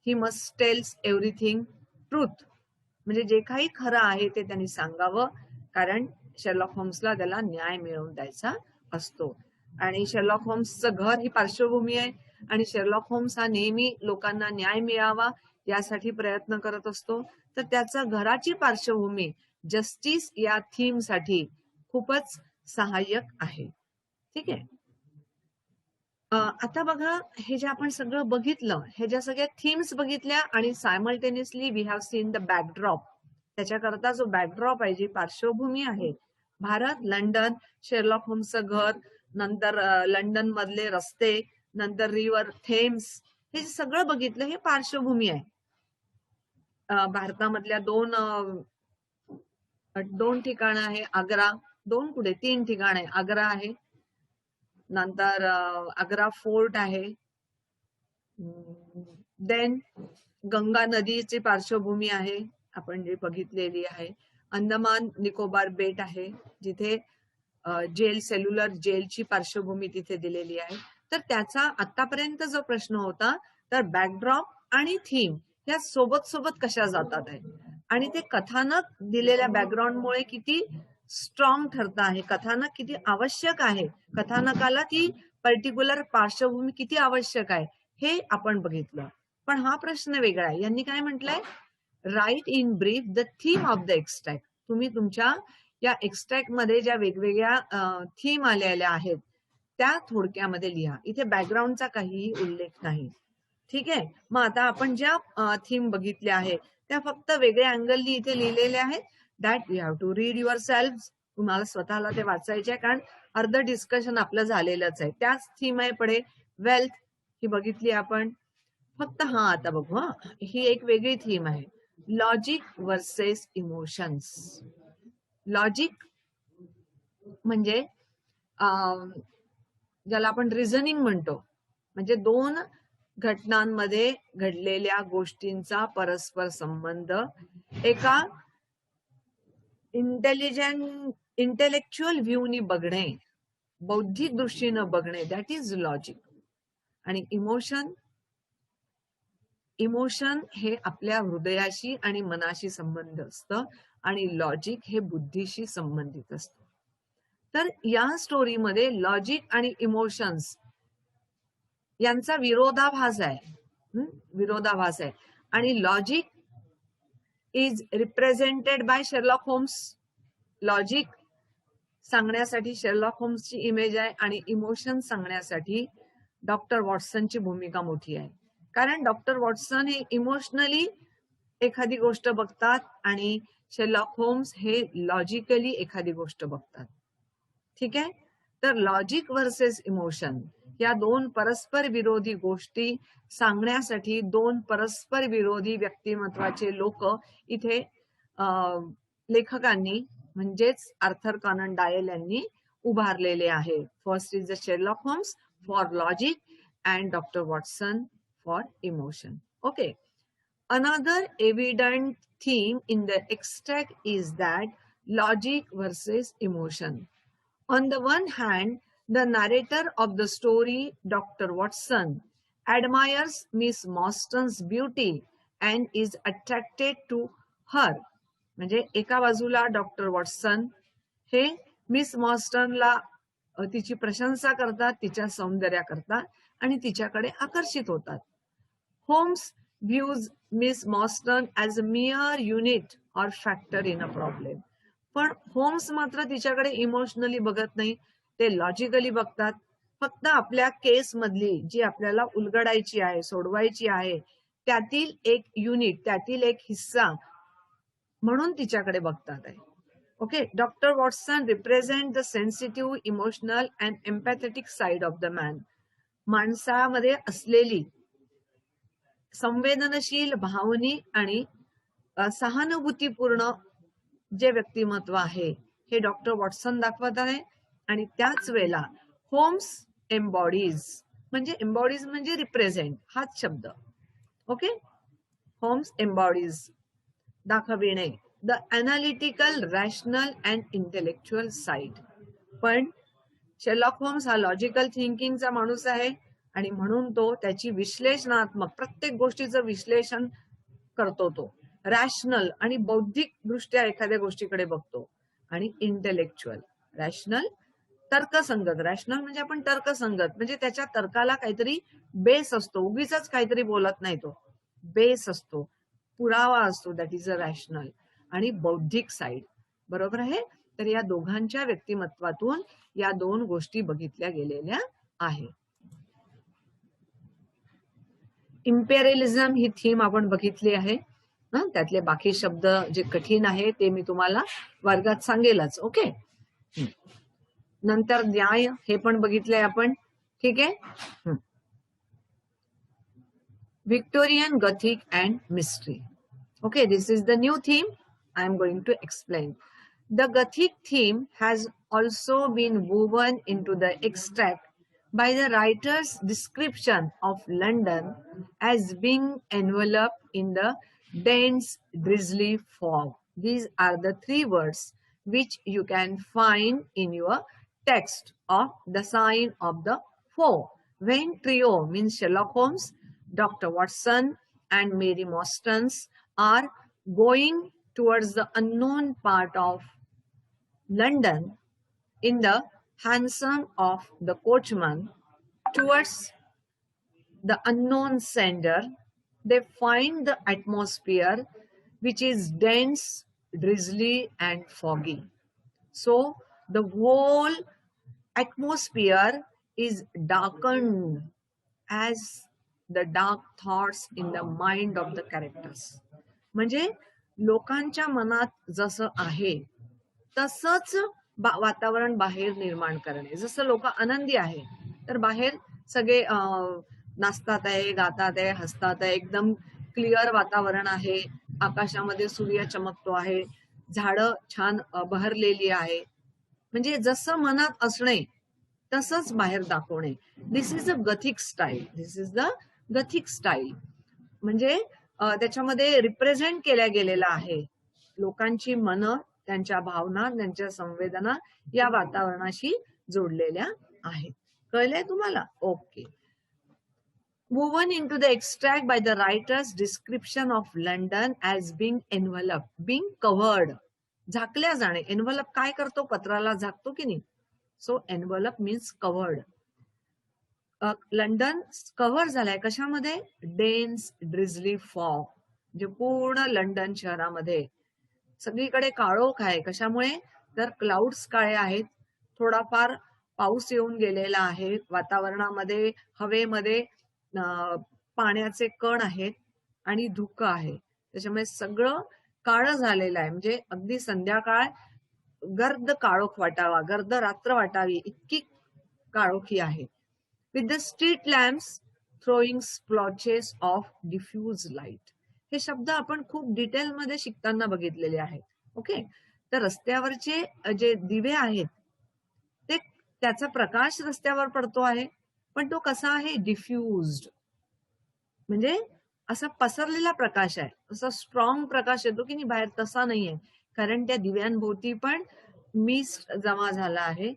he must tells everything truth, म्हणजे जे काही खरं आहे ते त्यांनी सांगावं, कारण शेरलॉक होम्सला त्याला न्याय मिळवून द्यायचा असतो. आणि शेरलॉक होम्सचं घर ही पार्श्वभूमी आहे, आणि शेरलॉक होम्स हा नेहमी लोकांना न्याय मिळावा यासाठी प्रयत्न करत असतो. तर त्याचा घराची पार्श्वभूमी जस्टिस या थीम साठी खूपच सहाय्यक आहे. ठीक आहे. आता बघा, हे जे आपण सगळं बघितलं, हे ज्या सगळ्या थीम्स बघितल्या, आणि simultaneously we have seen the backdrop. त्याच्याकरता जो बॅकड्रॉप आहे, जी पार्श्वभूमी आहे, भारत, लंडन, शेरलॉक होम्सचं घर, नंतर लंडन मधले रस्ते, नंतर रिव्हर थेम्स, हे सगळं बघितलं, हे पार्श्वभूमी आहे. भारतामधल्या दोन ठिकाणं आहे, आग्रा, तीन ठिकाण आहे. आग्रा आहे, नंतर आग्रा फोर्ट आहे, देन गंगा नदीची पार्श्वभूमी आहे आपण जी बघितलेली आहे. अंदमान निकोबार बेट आहे, जिथे सेल्युलर जेलची पार्श्वभूमी तिथे दिलेली आहे. तर त्याचा आतापर्यंत जो प्रश्न होता, तर बॅकड्रॉप आणि थीम या सोबत सोबत कशा जातात आहे, आणि ते कथानक दिलेल्या बॅकग्राऊंडमुळे किती स्ट्रॉंग ठरत आहे, कथानक किती आवश्यक आहे, कथानकाला ती पर्टिक्युलर पार्श्वभूमी किती आवश्यक आहे, हे आपण बघितलं. पण हा प्रश्न वेगळा आहे. यांनी काय म्हटलंय, write in brief the theme of the extract. तुम्ही तुमच्या या एक्स्ट्रॅक्ट मध्ये ज्या वेगवेगळ्या थीम आलेल्या आहेत त्या थोडक्यामध्ये लिहा. इथे बॅकग्राऊंडचा काहीही उल्लेख नाही. ठीक आहे. मग आता आपण ज्या थीम बघितल्या आहेत त्या फक्त वेगळ्या अँगलनी इथे लिहिलेल्या आहेत. That you have to read yourself. तुम्हाला स्वतःला ते वाचायचे आहे, कारण अर्ध डिस्कशन आपलं झालेलंच आहे. त्याच थीम आहे पुढे, वेल्थ, ही बघितली आपण. फक्त आता बघू, ही एक वेगळी थीम आहे, लॉजिक वर्सेस इमोशन्स. लॉजिक म्हणजे ज्याला आपण रिझनिंग म्हणतो, म्हणजे दोन घटनांमध्ये घडलेल्या गोष्टींचा परस्पर संबंध एका इंटेलेक्च्युअल व्ह्यूनी बघणे, बौद्धिक दृष्टीनं बघणे, दॅट इज लॉजिक. आणि इमोशन हे आपल्या हृदयाशी आणि मनाशी संबंध असतं, आणि लॉजिक हे बुद्धीशी संबंधित असतं. तर या स्टोरीमध्ये लॉजिक आणि इमोशन्स यांचा विरोधाभास आहे, आणि logic is represented by Sherlock Holmes. Logic सांगण्यासाठी शेरलॉक होम्सची इमेज आहे, आणि इमोशन सांगण्यासाठी डॉक्टर वॉटसनची भूमिका मोठी आहे. कारण डॉक्टर वॉटसन हे इमोशनली एखादी गोष्ट बघतात, आणि शेरलॉक होम्स हे लॉजिकली एखादी गोष्ट बघतात. ठीक आहे. तर लॉजिक वर्सेस इमोशन या दोन परस्पर विरोधी गोष्टी सांगण्यासाठी दोन परस्पर विरोधी व्यक्तिमत्वाचे लोक इथे लेखकांनी म्हणजेच आर्थर कॉनन डायल यांनी उभारलेले आहे. First is the Sherlock Holmes for logic and Dr. Watson for emotion. Okay. Another evident theme in the extract is that logic versus emotion. On the one hand, the narrator of the story, Dr. Watson, admires Miss Austen's beauty and is attracted to her. म्हणजे एका बाजूला doctor Watson हे Miss ऑस्टनला तिची प्रशंसा करतात, तिच्या सौंदर्याकरता, आणि तिच्याकडे आकर्षित होतात. Holmes views Miss Austen as a mere unit or factor in a problem. पण होम्स मात्र तिच्याकडे इमोशनली बघत नाही, ते लॉजिकली बघतात. फक्त आपल्या केस मधली जी आपल्याला उलगडायची आहे, सोडवायची आहे, त्यातील एक युनिट, त्यातील एक हिस्सा म्हणून तिच्याकडे बघतात आहे. Okay. Doctor Watson represent the sensitive, emotional and empathetic side of the man. माणसामध्ये असलेली संवेदनशील, भावनिक आणि सहानुभूतीपूर्ण जे व्यक्तिमत्व आहे हे डॉक्टर वॉटसन दाखवत आहे. आणि त्याच वेळेला होम्स एम्बॉडीज म्हणजे रिप्रेझेंट हाच शब्द. ओके. होम्स एम्बॉडीज दाखविणे the analytical, rational and intellectual side. पण शेरलॉक होम्स हा लॉजिकल थिंकिंगचा माणूस आहे, आणि म्हणून तो त्याची विश्लेषणात्मक प्रत्येक गोष्टीचं विश्लेषण करतो. तो रॅशनल आणि बौद्धिक दृष्ट्या एखाद्या गोष्टीकडे बघतो. आणि इंटेलेक्च्युअल, रॅशनल तर्कसंगत. रॅशनल म्हणजे आपण तर्कसंगत, म्हणजे त्याच्या तर्काला काहीतरी बेस असतो, उगीच काहीतरी बोलत नाही तो, बेस असतो, पुरावा असतो, दॅट इज अ रॅशनल. आणि बौद्धिक साईड, बरोबर आहे. तर या दोघांच्या व्यक्तिमत्वातून या दोन गोष्टी बघितल्या गेलेल्या आहेत. इम्पेरियलिझम ही थीम आपण बघितली आहे. त्यातले बाकी शब्द जे कठीण आहे ते मी तुम्हाला वर्गात सांगेलच. ओके. नंतर न्याय हे पण बघितलंय आपण. ठीक आहे. Victorian Gothic and Mystery. Okay, this is the new theme I am going to explain. The Gothic theme has also been woven into the extract by the writer's description of London as being enveloped in the dense, drizzly fog. These are the three words which you can find in your text of The Sign of the Four. When trio means Sherlock Holmes, Dr. Watson, and Mary Mostyn are going towards the unknown part of London in the hansom of the coachman towards the unknown sender, they find the atmosphere which is dense, drizzly, and foggy. So the whole atmosphere is darkened as the dark thoughts in the mind of the characters. म्हणजे लोकांच्या मनात जसं आहे तसंच वातावरण बाहेर निर्माण करणे. जसं लोक आनंदी आहे तर बाहेर सगळे नाचतात आहे, गातात आहे, हसतात आहे, एकदम क्लिअर वातावरण आहे, आकाशामध्ये सूर्य चमकतो आहे, झाडं छान बहरलेली आहे. म्हणजे जसं मनात असणे तसंच बाहेर दाखवणे. This is a gothic style. This is the gothic style. म्हणजे त्याच्यामध्ये रिप्रेझेंट केल्या गेलेला आहे लोकांची मनं, त्यांच्या भावना, त्यांच्या संवेदना या वातावरणाशी जोडलेल्या आहेत. कळलंय तुम्हाला? Okay. Woven into the extract by the writer's description of London as being enveloped, being covered, झाकल्या जाणे. एनव्हलप काय करतो? पत्राला झाकतो की नाही? So envelope means covered. London cover झालाय कशामध्ये? Dense drizzly fog. म्हणजे पूर्ण लंडन शहरामध्ये सगळीकडे काळोख आहे. कशामुळे? तर क्लाउड्स काळे आहेत, थोडाफार पाऊस येऊन गेलेला आहे, वातावरणामध्ये हवेमध्ये पाण्याचे कण आहेत आणि धुकं आहे. त्याच्यामुळे सगळं काळं झालेलं आहे. म्हणजे अगदी संध्याकाळ गर्द काळोख वाटावा, गर्द रात्र वाटावी इतकी काळोखी आहे. With the street lamps throwing splotches of diffuse light. हे शब्द आपण खूप डिटेलमध्ये शिकताना बघितलेले आहेत. ओके. तर रस्त्यावरचे जे दिवे आहेत ते त्याचा प्रकाश रस्त्यावर पडतो आहे, पण तो कसा आहे? डिफ्युज्ड. म्हणजे असा पसरलेला प्रकाश आहे. असा स्ट्रॉंग प्रकाश येतो की नाही बाहेर, तसा नाहीये. कारण त्या दिव्यांभोवती पण मिस्ट जमा झाला आहे,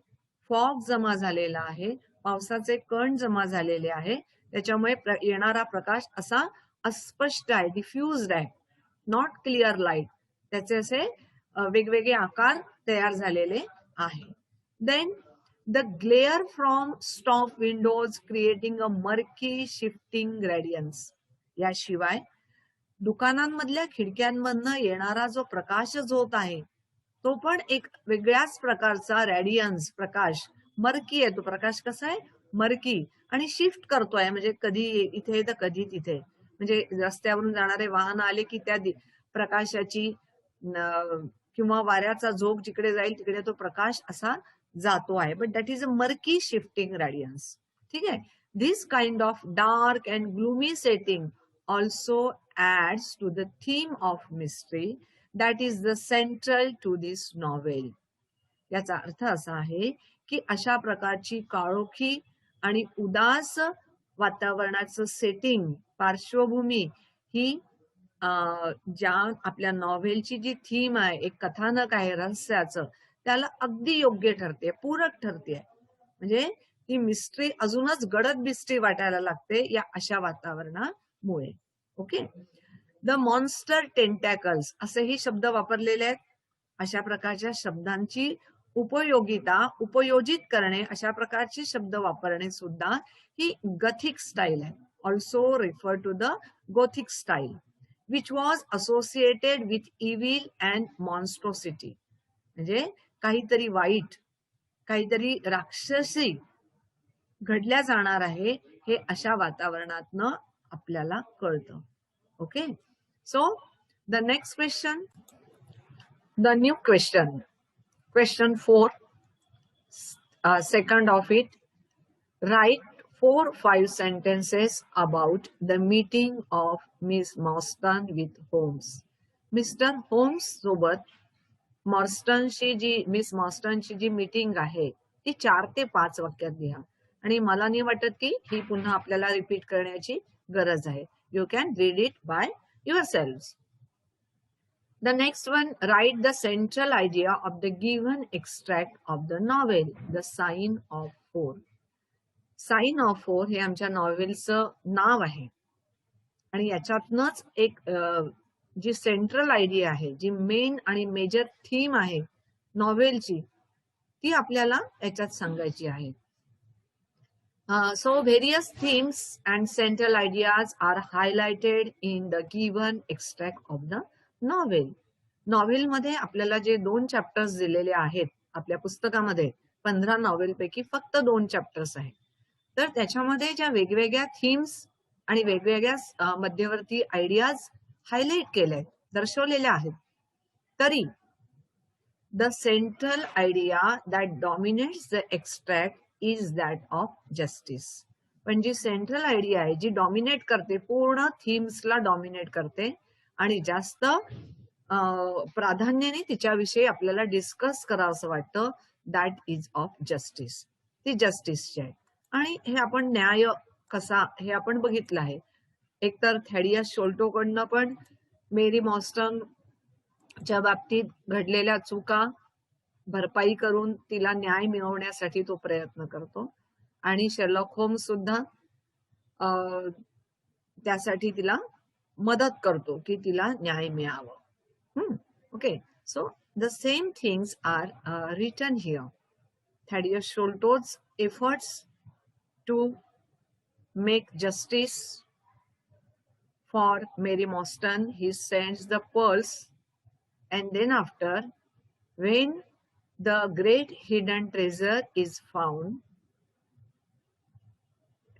फॉग जमा झालेला आहे, पावसाचे कण जमा झालेले आहे. त्याच्यामुळे येणारा प्रकाश असा अस्पष्ट आहे, डिफ्युज्ड आहे, नॉट क्लिअर लाईट. त्याचे असे वेगवेगळे आकार तयार झालेले आहे. Then the glare from stop windows creating a murky shifting gradience. याशिवाय दुकानांमधल्या खिडक्यांमधनं येणारा जो प्रकाश झोत आहे तो पण एक वेगळ्याच प्रकारचा रॅडियन्स, प्रकाश. मर्की आहे तो प्रकाश. कसा आहे? मर्की. आणि शिफ्ट करतोय, म्हणजे कधी इथे तर कधी तिथे. म्हणजे रस्त्यावरून जाणारे वाहन आले की त्या प्रकाशाची किंवा वाऱ्याचा झोक जिकडे जाईल तिकडे तो प्रकाश असा जातो आहे. But that is a murky shifting radiance. ठीक आहे. This kind of dark and gloomy setting also adds to the theme of mystery that is the central to this novel. याचा अर्थ असा आहे की अशा प्रकारची काळोखी आणि उदास वातावरणाचं सेटिंग, पार्श्वभूमी ही ज्या आपल्या नॉव्हेलची जी थीम आहे, एक कथानक आहे रहस्याचं, त्याला अगदी योग्य ठरते, पूरक ठरते. म्हणजे ती मिस्ट्री अजूनच गडद बिस्ट्री वाटायला लागते या अशा वातावरणामुळे. ओके. द मॉन्स्टर टेंटॅकल्स असेही शब्द वापरलेले आहेत. अशा प्रकारच्या शब्दांची उपयोजित करणे, अशा प्रकारचे शब्द वापरणे सुद्धा ही गथिक स्टाईल आहे. Also refer to the gothic style which was associated with evil and monstrosity. म्हणजे काहीतरी वाईट, काहीतरी राक्षसी घडल्या जाणार आहे हे अशा वातावरणातनं आपल्याला कळतं. Okay. So the next question, the new question, question 4, second of it. Write 4-5 sentences about the meeting of Miss Marston with Holmes. Mr. Holmes सोबत मिस मॉर्स्टनची जी मीटिंग आहे ती 4 ते 5 वाक्यात लिहा. आणि मला नाही वाटत की ही पुन्हा आपल्याला रिपीट करण्याची गरज आहे. You can read it by yourselves. The next one, write the central idea of the given extract of the novel, The Sign of Four. Sign of Four हे आमच्या नॉवेलचं नाव आहे आणि याच्यातनच एक जी सेंट्रल आयडिया आहे, जी मेन आणि मेजर थीम आहे नॉवेलची, ती आपल्याला याच्यात सांगायची आहे. So various themes and central ideas are highlighted in the given extract of the novel. नॉवेलमध्ये आपल्याला जे 2 चॅप्टर्स दिलेले आहेत आपल्या पुस्तकामध्ये, 15 नॉवेलपैकी फक्त 2 चॅप्टर्स आहेत. तर त्याच्यामध्ये ज्या वेगवेगळ्या थीम्स आणि वेगवेगळ्या मध्यवर्ती आयडियाज हायलाइट केल्या आहेत, दर्शवलेल्या आहेत, तरी the central idea that dominates the extract is that of justice. पण जी सेंट्रल आयडिया आहे, जी डॉमिनेट करते, पूर्ण थीम्सला डॉमिनेट करते आणि जास्त प्राधान्याने तिच्याविषयी आपल्याला डिस्कस करावं असं वाटतं, दॅट इज ऑफ जस्टिस. ती जस्टिसची आहे. आणि हे आपण न्याय कसा हे आपण बघितलं आहे. एकतर थॅडियस शोल्टोकडनं पण मेरी मॉर्स्टनच्या बाबतीत घडलेल्या चुका भरपाई करून तिला न्याय मिळवण्यासाठी तो प्रयत्न करतो आणि शेरलॉक होम्स सुद्धा त्यासाठी तिला मदत करतो की तिला न्याय मिळावं. Okay, so the same things are written here. Thaddeus Sholto's efforts to make justice for Mary Marston, he sends the pearls, and then after, when the great hidden treasure is found,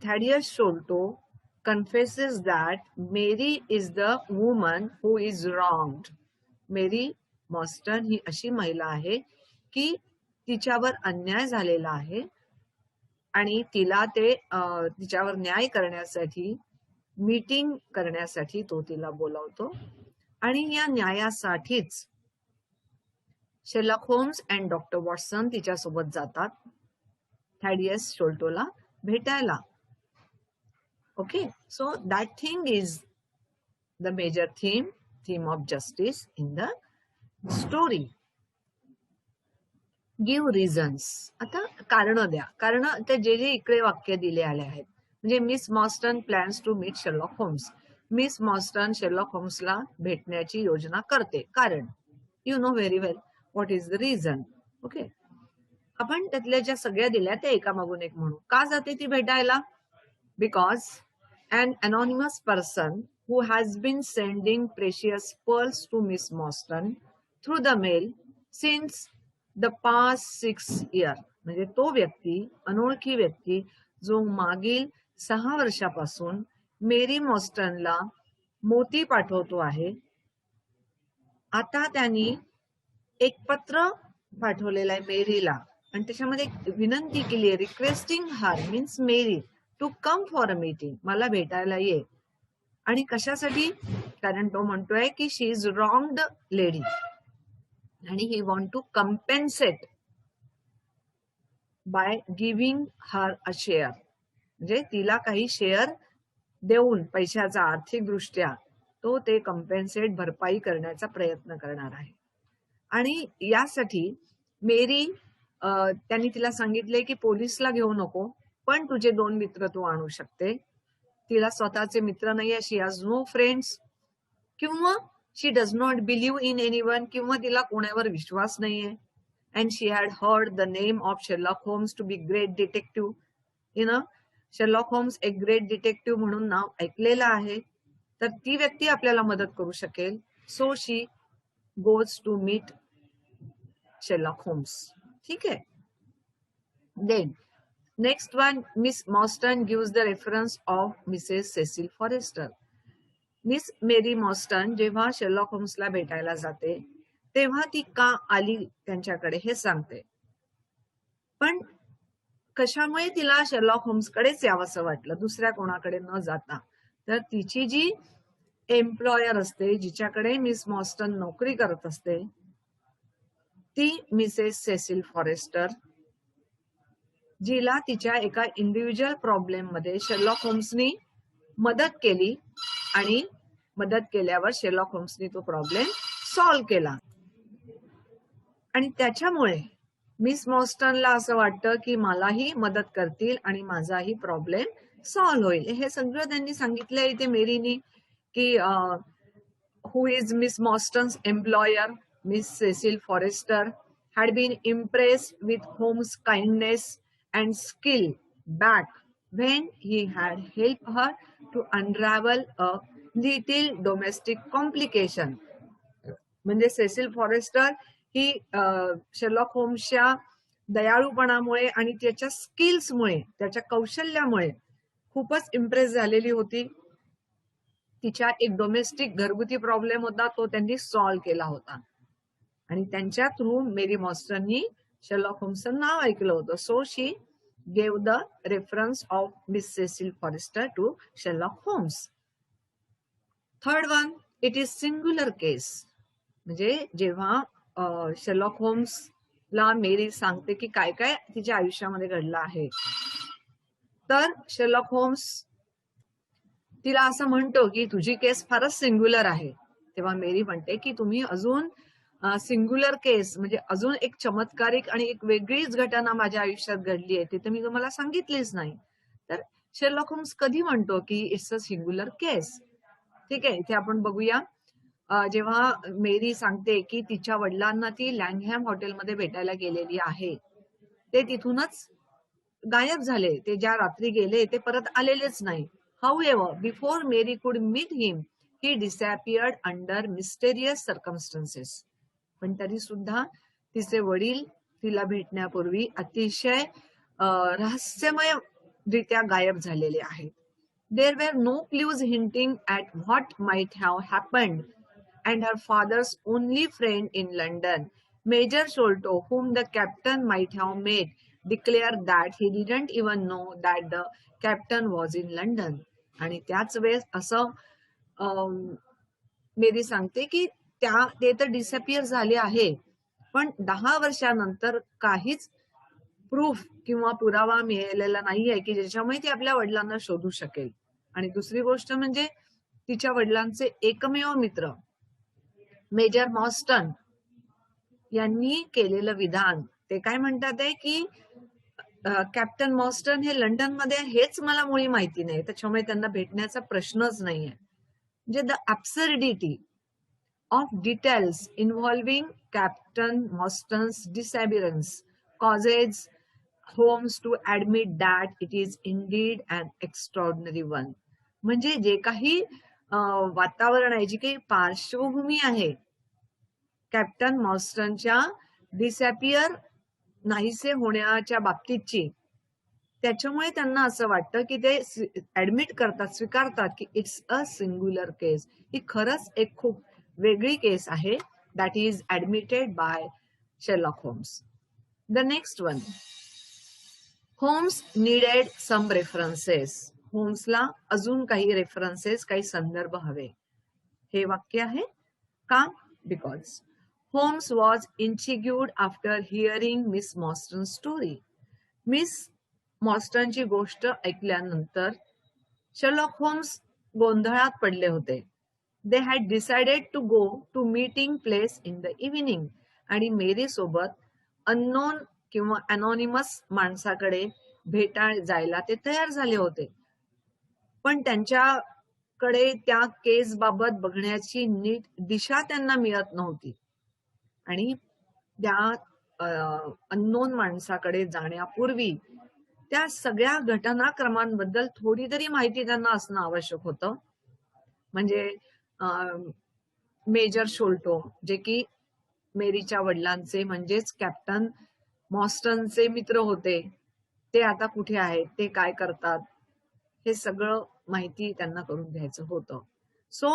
Thaddeus Sholto confesses that Mary is the woman who is wronged. मेरी मॉर्स्टन ही अशी महिला आहे की तिच्यावर अन्याय झालेला आहे आणि तिला तिच्यावर न्याय करण्यासाठी, मीटिंग करण्यासाठी तो तिला बोलावतो. आणि या न्यायासाठीच Sherlock Holmes and doctor Watson तिच्यासोबत जातात थॅडियस शोल्टोला भेटायला. Okay. So that thing is the major theme of justice in the story. Give reasons. आता कारण द्या. कारण ते जे इकडे वाक्य दिले आले आहेत, म्हणजे miss Morstan plans to meet Sherlock Holmes. Miss Morstan Sherlock होम्सला भेटण्याची योजना करते. कारण you know very well what is the reason. Okay. आपण त्यातल्या ज्या सगळ्या दिल्या त्या एकामागून एक म्हणू. का जाते ती भेटायला? Because an anonymous person who has been sending precious pearls to Miss Marston through the mail since the past 6 years. म्हणजे तो व्यक्ती, अनोळखी व्यक्ती, जो मागील 6 वर्षापासून मेरी मॉर्स्टनला मोती पाठवतो आहे. आता त्यांनी एक पत्र पाठवलेलं आहे मेरीला आणि त्याच्यामध्ये एक विनंती केली आहे, requesting her means Mary to come for a meeting. मला भेटायला ये. आणि कशासाठी? कारण तो म्हणतोय की शी इज रॉंग्ड लेडी आणि he want to compensate by giving her a share. म्हणजे तिला काही शेअर देऊन पैशाचा आर्थिक दृष्ट्या तो ते कम्पेन्सेट, भरपाई करण्याचा प्रयत्न करणार आहे. आणि यासाठी मेरी त्यांनी तिला सांगितले की पोलिसला घेऊ नको, पण तुझे 2 मित्र तू आणू शकते. तिला स्वतःचे मित्र नाहीये, शी हॅज नो फ्रेंड्स, किंवा she does not believe in anyone, किंवा तिला कोणावर विश्वास नाहीये. And she had heard the name of Sherlock Holmes to be great detective. Sherlock Holmes एक ग्रेट डिटेक्टिव्ह म्हणून नाव ऐकलेलं आहे, तर ती व्यक्ती आपल्याला मदत करू शकेल. So she goes to meet Sherlock Holmes. ठीक आहे. Then next one, miss Mostyn gives the reference of Mrs Cecil Forrester. Miss Mary Mostyn जेव्हा शेरलॉक होम्सला भेटायला जाते तेव्हा ती का आली त्यांच्याकडे हे सांगते. पण कशामुळे तिला शेरलॉक होम्सकडेच यावंसं वाटलं, दुसऱ्या कोणाकडे न जाता? तर तिची जी एम्प्लॉयर असते, जिच्याकडे मिस मॉस्टन नोकरी करत असते, ती मिसेस सेसिल फॉरेस्टर, जिला तिच्या एका इंडिव्हिज्युअल प्रॉब्लेम मध्ये शेरलॉक होम्सनी मदत केली आणि मदत केल्यावर शेरलॉक होम्सनी तो प्रॉब्लेम सॉल्व्ह केला. आणि त्याच्यामुळे मिस मॉस्टनला असं वाटतं की मलाही मदत करतील आणि माझाही प्रॉब्लेम सॉल्व्ह होईल. हे सगळं त्यांनी सांगितलंय इथे मेरीनी की who is Miss Mostyn's employer, Miss Cecil Forrester, had been impressed with Holmes' kindness and skill back when he had helped her to unravel a little domestic complication. म्हणजे सेसिल फॉरेस्टर ही Sherlock होम्सच्या दयाळूपणामुळे आणि त्याच्या स्किल्समुळे, त्याच्या कौशल्यामुळे खूपच impress झालेली होती. तिच्या एक डोमेस्टिक घरगुती प्रॉब्लेम होता, तो त्यांनी सॉल्व्ह केला होता आणि त्यांच्या थ्रू मेरी मॉस्टननी शेरलॉक होम्सचं नाव ऐकलं होतं. So she gave the reference of miss Cecil Forrester to Sherlock Holmes. Third one, it is singular case. म्हणजे जेव्हा शेरलॉक होम्सला मेरी सांगते की काय काय तिच्या आयुष्यामध्ये घडलं आहे, तर शेरलॉक होम्स तिला असं म्हणतो की तुझी केस फारच सिंग्युलर आहे. तेव्हा मेरी म्हणते की तुम्ही अजून सिंग्युलर केस म्हणजे अजून एक चमत्कारिक आणि एक वेगळीच घटना माझ्या आयुष्यात घडली आहे, ती तर मी तुम्हाला सांगितलीच नाही. तर शेरलॉक होम्स कधी म्हणतो की इट्स अ सिंग्युलर केस. ठीक आहे, इथे आपण बघूया. जेव्हा मेरी सांगते की तिच्या वडिलांना ती लँगहॅम हॉटेलमध्ये भेटायला गेलेली आहे, ते तिथूनच गायब झाले. ते ज्या रात्री गेले ते परत आलेलेच नाही. However, before Mary could meet him, he disappeared under mysterious circumstances. पण तरी सुद्धा तिचे वडील तिला भेटण्यापूर्वी अतिशय रहस्यमय रित्या गायब झालेले आहेत. There were no clues hinting at what might have happened, and her father's only friend in London, Major Sholto, whom the captain might have met, declared that he didn't even know that the captain was in London. आणि त्याच वेळेस असं मेरी सांगते की ते तर disappear झाले आहे, पण 10 वर्षानंतर काहीच प्रूफ किंवा पुरावा मिळालेला नाहीये की ज्याच्यामुळे ती आपल्या वडिलांना शोधू शकेल. आणि दुसरी गोष्ट म्हणजे तिच्या वडिलांचे एकमेव मित्र मेजर मॉस्टन यांनी केलेलं विधान. ते काय म्हणतात आहे की कॅप्टन मॉस्टन हे लंडन मध्ये हेच मला मुळी माहिती नाही, त्याच्यामुळे त्यांना भेटण्याचा प्रश्नच नाहीये. म्हणजे the absurdity of details involving captain Mostyn's disappearance causes Holmes to admit that it is indeed an extraordinary one. म्हणजे जे काही वातावरण आहे, जी काही पार्श्वभूमी आहे कॅप्टन मॉस्टनच्या डिसअपिअर नाहीसे होण्याच्या बाबतीतची, त्याच्यामुळे त्यांना असं वाटतं की ते ऍडमिट करतात, स्वीकारतात की इट्स अ सिंग्युलर केस. ही खरंच एक खूप वेगळी केस आहे, that is admitted by Sherlock Holmes. The next one, Holmes needed some references. होम्सला अजून काही रेफरन्सेस, काही संदर्भ हवे. हे वाक्य आहे का? Because Holmes was intrigued after hearing Miss Mostyn's story. Miss मॉस्टनची गोष्ट ऐकल्यानंतर शेरलॉक होम्स गोंधळात पडले होते. They had decided to go to meeting place in the evening. आणि मेरी सोबत अननोन किंवा अनॉनिमस माणसाकडे जायला ते तयार झाले होते, पण त्यांच्याकडे त्या केस बाबत बघण्याची नीट दिशा त्यांना मिळत नव्हती. आणि त्या अननोन माणसाकडे जाण्यापूर्वी त्या सगळ्या घटनाक्रमांबद्दल थोडी तरी माहिती त्यांना असणं आवश्यक होतं. म्हणजे मेजर शोल्टो, जे की मेरीच्या वडिलांचे म्हणजेच कॅप्टन मॉस्टनचे मित्र होते, ते आता कुठे आहेत, ते काय करतात, हे सगळं माहिती त्यांना करून घ्यायचं होतं. So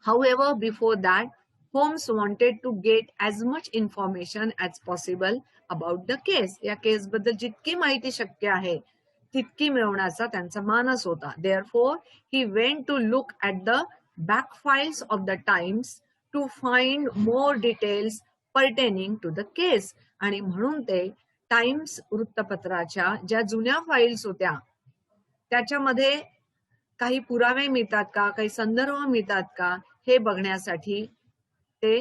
however, before that, Holmes wanted to get as much information as possible about the case. या केस बद्दल जितकी माहिती शक्य आहे तितकी मिळवण्याचा त्यांचा मानस होता. Therefore, he went to look at the back files of the Times to find more details pertaining to the case. आणि म्हणून ते टाइम्स वृत्तपत्राच्या ज्या जुन्या फाईल्स होत्या त्याच्यामध्ये काही पुरावे मिळतात का, काही संदर्भ मिळतात का, हे बघण्यासाठी ते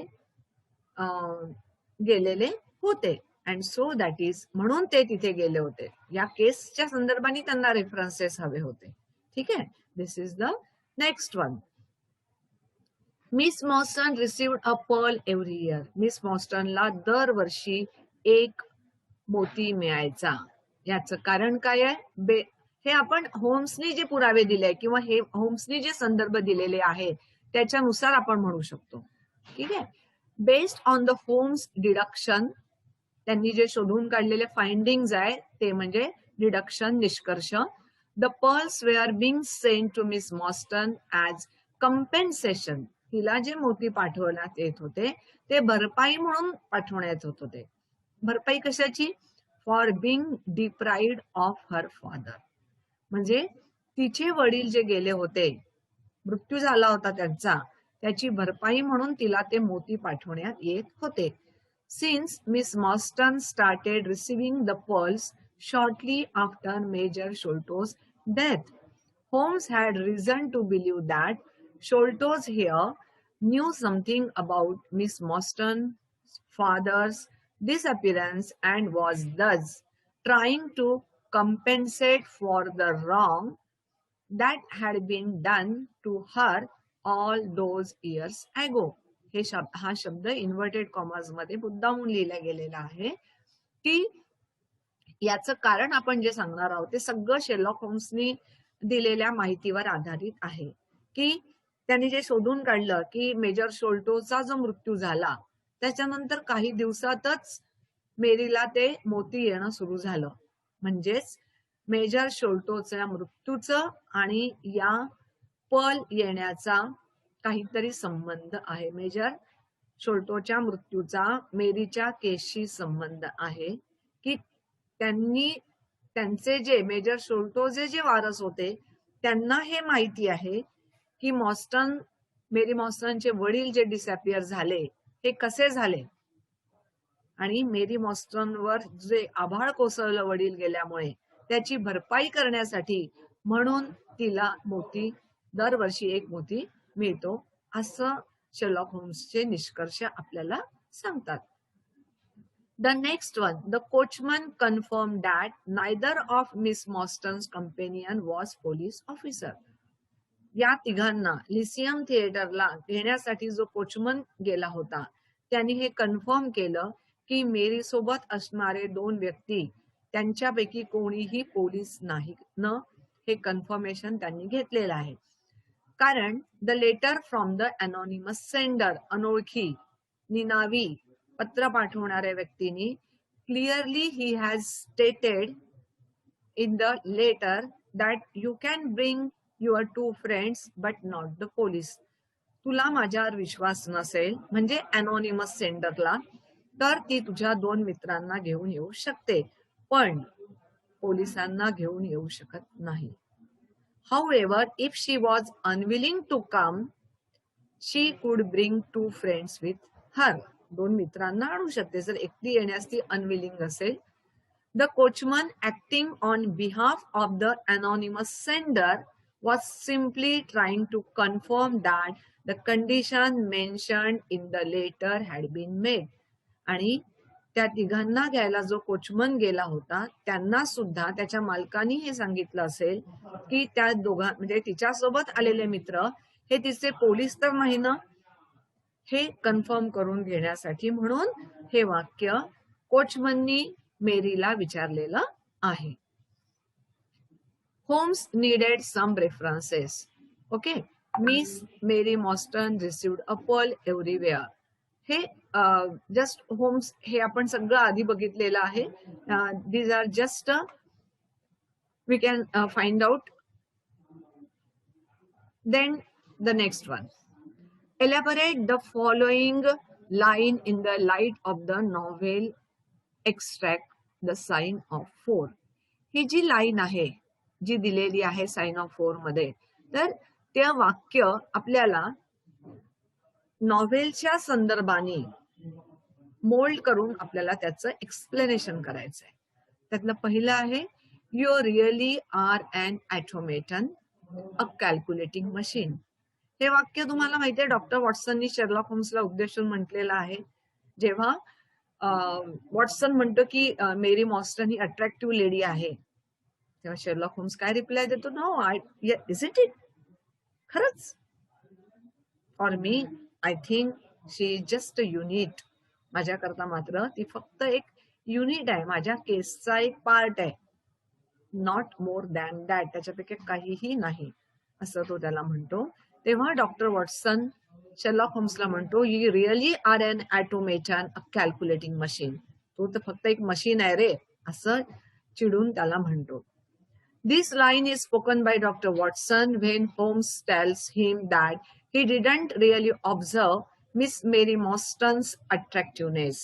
गेलेले होते. अँड सो दॅट इज, म्हणून ते तिथे गेले होते. या केसच्या संदर्भाने त्यांना रेफरन्सेस हवे होते. ठीक आहे. This is the next one. Miss Mostyn received a pearl every year. Miss मॉस्टनला दरवर्षी एक मोती मिळायचा. याचं कारण काय आहे? हे आपण होम्सनी जे पुरावे दिले किंवा हे होम्सनी जे संदर्भ दिलेले आहेत त्याच्यानुसार आपण म्हणू शकतो. ठीक आहे. Based on the Holmes deduction, त्यांनी जे शोधून काढलेले फाइंडिंग्स आहे ते म्हणजे डिडक्शन, निष्कर्ष. The pearls were being sent to miss Mostyn as compensation. तिला जे मोती पाठवण्यात येत होते ते भरपाई म्हणून पाठवण्यात येत होते. भरपाई कशाची? For being deprived of her father. म्हणजे तिचे वडील जे गेले होते, मृत्यू झाला होता त्यांचा, त्याची भरपाई म्हणून तिला ते मोती पाठवण्यात येत होते. Since miss Mostyn started receiving the pearls shortly after major Sholto's death, Holmes had reason to believe that Sholto's heir knew something about Miss Mostyn's father's disappearance and was thus trying to compensate for the wrong that had been done to her all those years ago. हा शब्द inverted commerce मध्ये मुद्दामून लिहिला गेलेला आहे की याचं कारण आपण जे सांगणार आहोत ते सगळं शेरलॉक होम्सनी दिलेल्या माहितीवर आधारित आहे. की त्यांनी जे शोधून काढलं की मेजर शोल्टोचा जो मृत्यू झाला त्याच्यानंतर काही दिवसातच मेरीला ते मोती येणं सुरू झालं. म्हणजेच मेजर शोल्टोच्या मृत्यूचं आणि या पर्ल येण्याचा काहीतरी संबंध आहे. मेजर शोल्टोच्या मृत्यूचा मेरीच्या केसशी संबंध आहे की त्यांचे जे मेजर शोल्टोचे जे वारस होते त्यांना हे माहिती आहे की मेरी मॉस्टनचे वडील जे डिसअपियर झाले हे कसे झाले आणि मेरी मॉस्टनवर जे आभाळ कोसळलं वडील गेल्यामुळे त्याची भरपाई करण्यासाठी म्हणून तिला मोती दरवर्षी एक मोती मिळतो असं शेरलॉक होम्सचे निष्कर्ष आपल्याला सांगतात. The next one, the coachman confirmed that neither of Miss Mostyn's companion was police officer. या तिघांना लिसियम थिएटरला घेण्यासाठी जो कोचमन गेला होता त्यांनी हे कन्फर्म केलं की मेरी सोबत असणारे दोन व्यक्ती त्यांच्यापैकी कोणीही पोलीस नाही न हे कन्फर्मेशन त्यांनी घेतलेलं आहे. कारण the letter from the anonymous sender, अनोळखी निनावी पत्र पाठवणाऱ्या व्यक्तीने clearly he has stated in the letter that you can bring your 2 friends but not the police. तुला माझ्यावर विश्वास नसेल म्हणजे अनॉनिमस सेंडरला, तर ती तुझ्या 2 मित्रांना घेऊन येऊ शकते पण पोलिसांना घेऊन येऊ शकत नाही. However, if she was unwilling to come, she could bring 2 friends with her. 2 मित्रांना आणू शकते जर एकटी येण्यास ती अनविलिंग असेल. The coachman acting on behalf of the anonymous sender was simply trying to confirm that the condition mentioned in the letter had been met. आणि त्या तिघांना घ्यायला जो कोचमन गेला होता त्यांना सुद्धा त्याच्या मालकानी हे सांगितलं असेल की त्या दोघां म्हणजे तिच्यासोबत आलेले मित्र हे तिचे पोलीस तर नाही ना, हे कन्फर्म करून घेण्यासाठी म्हणून हे वाक्य कोचमननी मेरीला विचारलेलं आहे. Holmes needed some references. Okay, miss Mary Mostyn received a pearl everywhere. हे जस्ट होम्स हे आपण सगळं आधी बघितलेलं आहे. These are just we can find out. Then the next one, elaborate the following line in the light of the novel extract the sign of 4. ही जी line आहे जी दिलेली आहे साइन ऑफ 4 मध्ये, तर त्या वाक्य आपल्याला नॉव्हेलच्या संदर्भाने मोल्ड करून आपल्याला त्याचं एक्सप्लेनेशन करायचं आहे. त्यातलं पहिलं आहे, you really are an automaton a calculating machine. हे वाक्य तुम्हाला माहितीये डॉक्टर वॉटसननी शेरलॉक होम्सला उद्देशून म्हटलेलं आहे. जेव्हा वॉटसन म्हणतो की मेरी मॉस्टन ही अट्रॅक्टिव्ह लेडी आहे, तेव्हा शेरलॉक होम्स काय रिप्लाय देतो, नो इज इट खरंच? For me I think she is just a unit. माझ्याकरता मात्र ती फक्त एक युनिट आहे, माझ्या केसचा एक पार्ट आहे, नॉट मोर दॅन दॅट, त्याच्यापैकी काहीही नाही, असं तो त्याला म्हणतो. तेव्हा डॉक्टर वॉटसन शेरलॉक होम्सला म्हणतो, you really are an automaton a calculating machine. तो तर फक्त एक मशीन आहे रे, असं चिडून त्याला म्हणतो. This line is spoken by doctor Watson when Holmes tells him that he didn't really observe Miss Mary Mostyn's attractiveness.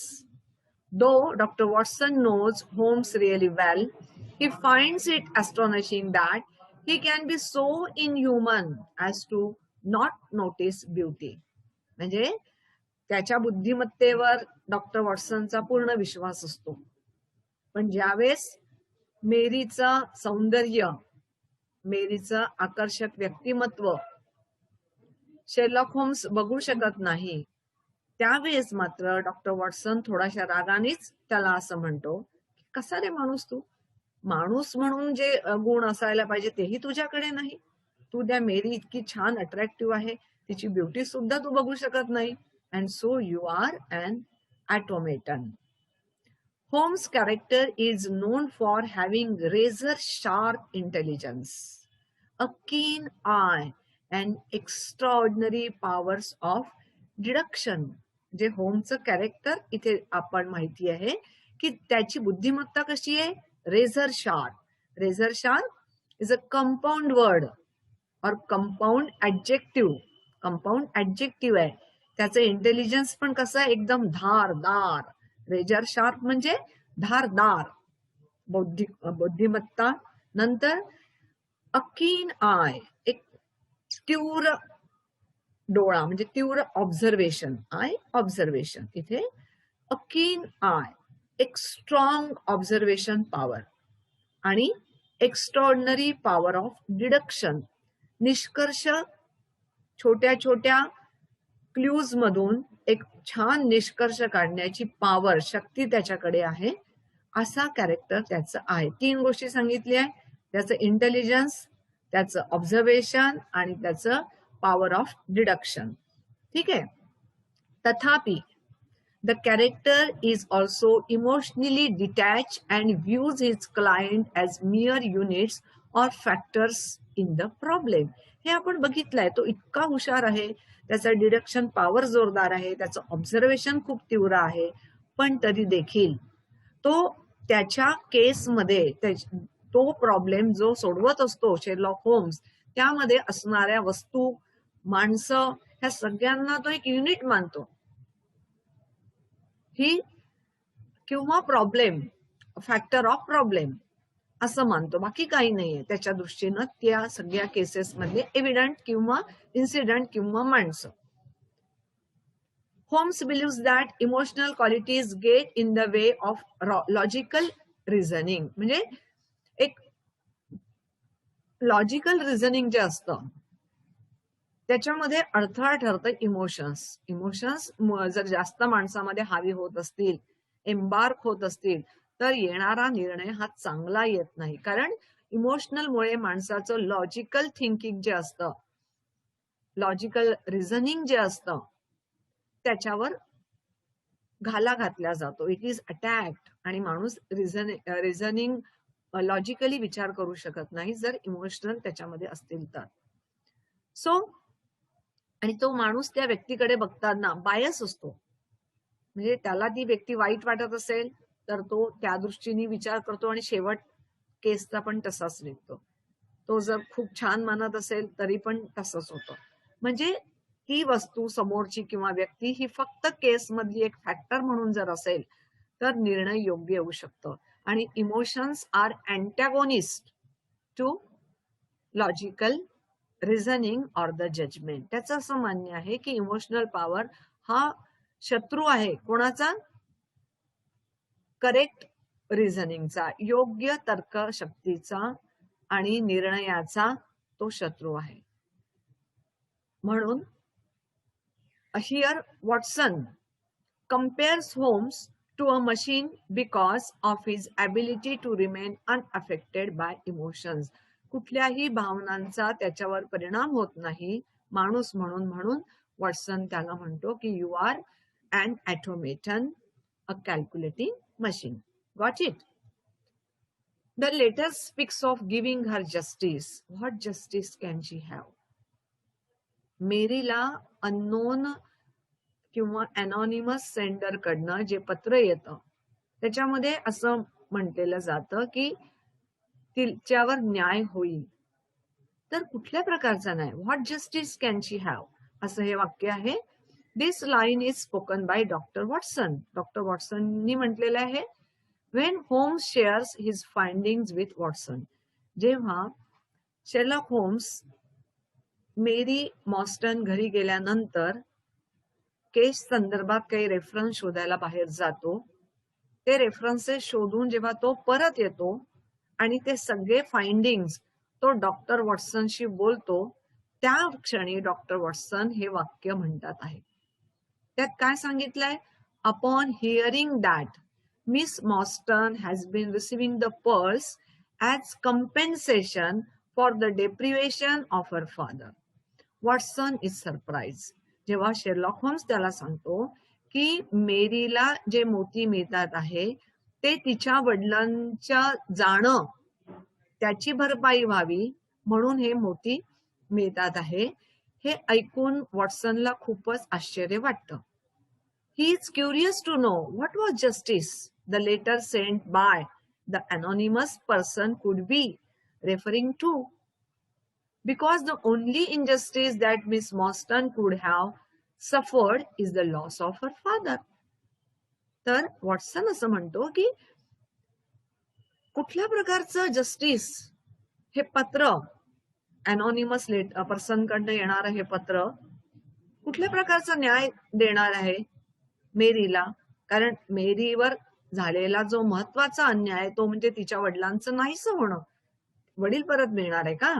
Though Dr. Watson knows Holmes really well, he finds it astonishing that he can be so inhuman as to not notice beauty. म्हणजे त्याच्या बुद्धिमत्तेवर doctor वॉटसनचा पूर्ण विश्वास असतो, पण ज्यावेळेस मेरीचं सौंदर्य, मेरीचं आकर्षक व्यक्तिमत्व Sherlock homes बघू शकत नाही, त्यावेळेस मात्र डॉक्टर वॉटसन थोड्याशा रागानेच त्याला असं म्हणतो, कसा रे माणूस तू, माणूस म्हणून जे गुण असायला पाहिजे तेही तुझ्याकडे नाही. तू त्या मेरी इतकी छान अट्रॅक्टिव्ह आहे, तिची ब्युटी सुद्धा तू बघू शकत नाही, and so you are an automaton. Holmes character is known for having razor sharp intelligence, a keen eye and extraordinary powers of deduction. जे होमचं कॅरेक्टर इथे आपण माहिती आहे की त्याची बुद्धिमत्ता कशी आहे, razor sharp. Razor sharp is a compound word और कंपाऊंड ऍडजेक्टिव्ह. कंपाऊंड ऍडजेक्टिव्ह आहे. त्याचं इंटेलिजन्स पण कसं आहे, एकदम धारदार. रेझर शार्प म्हणजे धारदार बुद्धिमत्ता. नंतर अकीन आय, एक तीव्र डोळा म्हणजे तीव्र ऑब्झर्वेशन, आय ऑब्झर्वेशन. इथे अ कीन आय, एक स्ट्रॉंग ऑब्झर्वेशन पॉवर, आणि एक्स्ट्रॉर्डनरी पॉवर ऑफ डिडक्शन, निष्कर्ष, छोट्या छोट्या क्ल्यूज मधून एक छान निष्कर्ष काढण्याची पॉवर, शक्ती त्याच्याकडे आहे, असा कॅरेक्टर त्याचं आहे. 3 गोष्टी सांगितल्या, त्याचं इंटेलिजन्स, त्याचं ऑब्झर्वेशन आणि त्याचं पॉवर ऑफ डिडक्शन. ठीक आहे. तथापि the character is also emotionally detach and views his client as मिअर units or factors in the problem. हे आपण बघितलंय, तो इतका हुशार आहे, त्याचं डिडक्शन पॉवर जोरदार आहे, त्याचं ऑब्झर्वेशन खूप तीव्र आहे, पण तरी देखील तो त्याच्या केसमध्ये तो प्रॉब्लेम जो सोडवत असतो शेरलॉक होम्स, त्यामध्ये असणाऱ्या वस्तू, माणसं, ह्या सगळ्यांना तो एक युनिट मानतो, ही किंवा प्रॉब्लेम, फॅक्टर ऑफ प्रॉब्लेम असं मानतो, बाकी काही नाहीये त्याच्या दृष्टीनं त्या सगळ्या केसेस मधले एव्हिडंट किंवा इन्सिडेंट किंवा माणसं. Holmes believes that emotional qualities get in the way of logical reasoning. म्हणजे एक लॉजिकल रिझनिंग जे असतं त्याच्यामध्ये अडथळा ठरतं इमोशन्स. इमोशन्स जर जास्त माणसामध्ये हावी होत असतील, एम्बार्क होत असतील तर येणारा निर्णय हा चांगला येत नाही. कारण इमोशनल मुळे माणसाचं लॉजिकल थिंकिंग जे असतं, लॉजिकल रिझनिंग जे असतं त्याच्यावर घाला घातला जातो. इट इज अटॅक्ड आणि माणूस रिझनिंग लॉजिकली विचार करू शकत नाही जर इमोशनल त्याच्यामध्ये असतील तर. सो आणि तो माणूस त्या व्यक्तीकडे बघताना बायस असतो. म्हणजे त्याला ती व्यक्ती वाईट वाटत असेल तर तो त्या दृष्टीने विचार करतो आणि शेवट केसचा पण तसाच निघतो. तो जर खूप छान मानत असेल तरी पण तसंच होतं. म्हणजे ही वस्तू समोरची किंवा व्यक्ती ही फक्त केस मधली एक फॅक्टर म्हणून जर असेल तर निर्णय योग्य येऊ शकतो. आणि emotions are antagonist to logical reasoning or the judgement. त्याचं असं मान्य आहे की इमोशनल पॉवर हा शत्रू आहे कोणाचा? करेक्ट रिझनिंगचा, योग्य तर्क शक्तीचा आणि निर्णयाचा तो शत्रू आहे. म्हणून here Watson compares Holmes to a machine because of his ability to remain unaffected by emotions. कुठल्याही भावनांचा त्याच्यावर परिणाम होत नाही माणूस म्हणून वॉटसन त्याला म्हणतो की you are an automaton, a calculating machine. Got it? The letter speaks of giving her justice. What justice can she have? मेरीला अननोन किंवा अनॉनिमस सेंडर कडनं जे पत्र येतं त्याच्यामध्ये असं म्हटलेलं जातं की तिच्यावर न्याय होईल. तर कुठल्या प्रकारचा न्याय? What justice can she have, असं हे वाक्य आहे. This line is spoken by doctor Watson. Doctor वॉटसननी म्हटलेलं आहे. When Holmes shares his findings with Watson. जेव्हा शेरलॉक होम्स मेरी मॉस्टन घरी गेल्यानंतर केस संदर्भात काही रेफरन्स शोधायला बाहेर जातो, ते रेफरन्सेस शोधून जेव्हा तो परत येतो आणि ते सगळे फाइंडिंग्स तो डॉक्टर वॉटसनशी बोलतो, त्या क्षणी डॉक्टर वॉटसन हे वाक्य म्हणतात आहे. त्यात काय सांगितलंय? Upon hearing that miss Mostyn has been receiving the pearls as compensation for the deprivation of her father. Watson is surprise. जेव्हा शेरलॉक होम्स त्याला सांगतो की मेरीला जे मोती मिळतात आहे ते तिच्या वडिलांच्या जाणं त्याची भरपाई व्हावी म्हणून हे मोती मिळतात आहे. हे ऐकून वॉटसनला खूपच आश्चर्य वाटतं. He is curious to know what was justice the letter sent by the anonymous person could be referring to, because the only injustice that Miss Mostyn could have suffered is the loss of her father. तर Watson असं म्हणतो की कुठल्या प्रकारचं justice हे पत्र, anonymous person कडनं येणारं हे पत्र कुठल्या प्रकारचा न्याय देणार आहे मेरीला? कारण मेरीवर झालेला जो महत्वाचा अन्याय तो म्हणजे तिच्या वडिलांचं नाहीसं होणं. वडील परत मिळणार आहे का?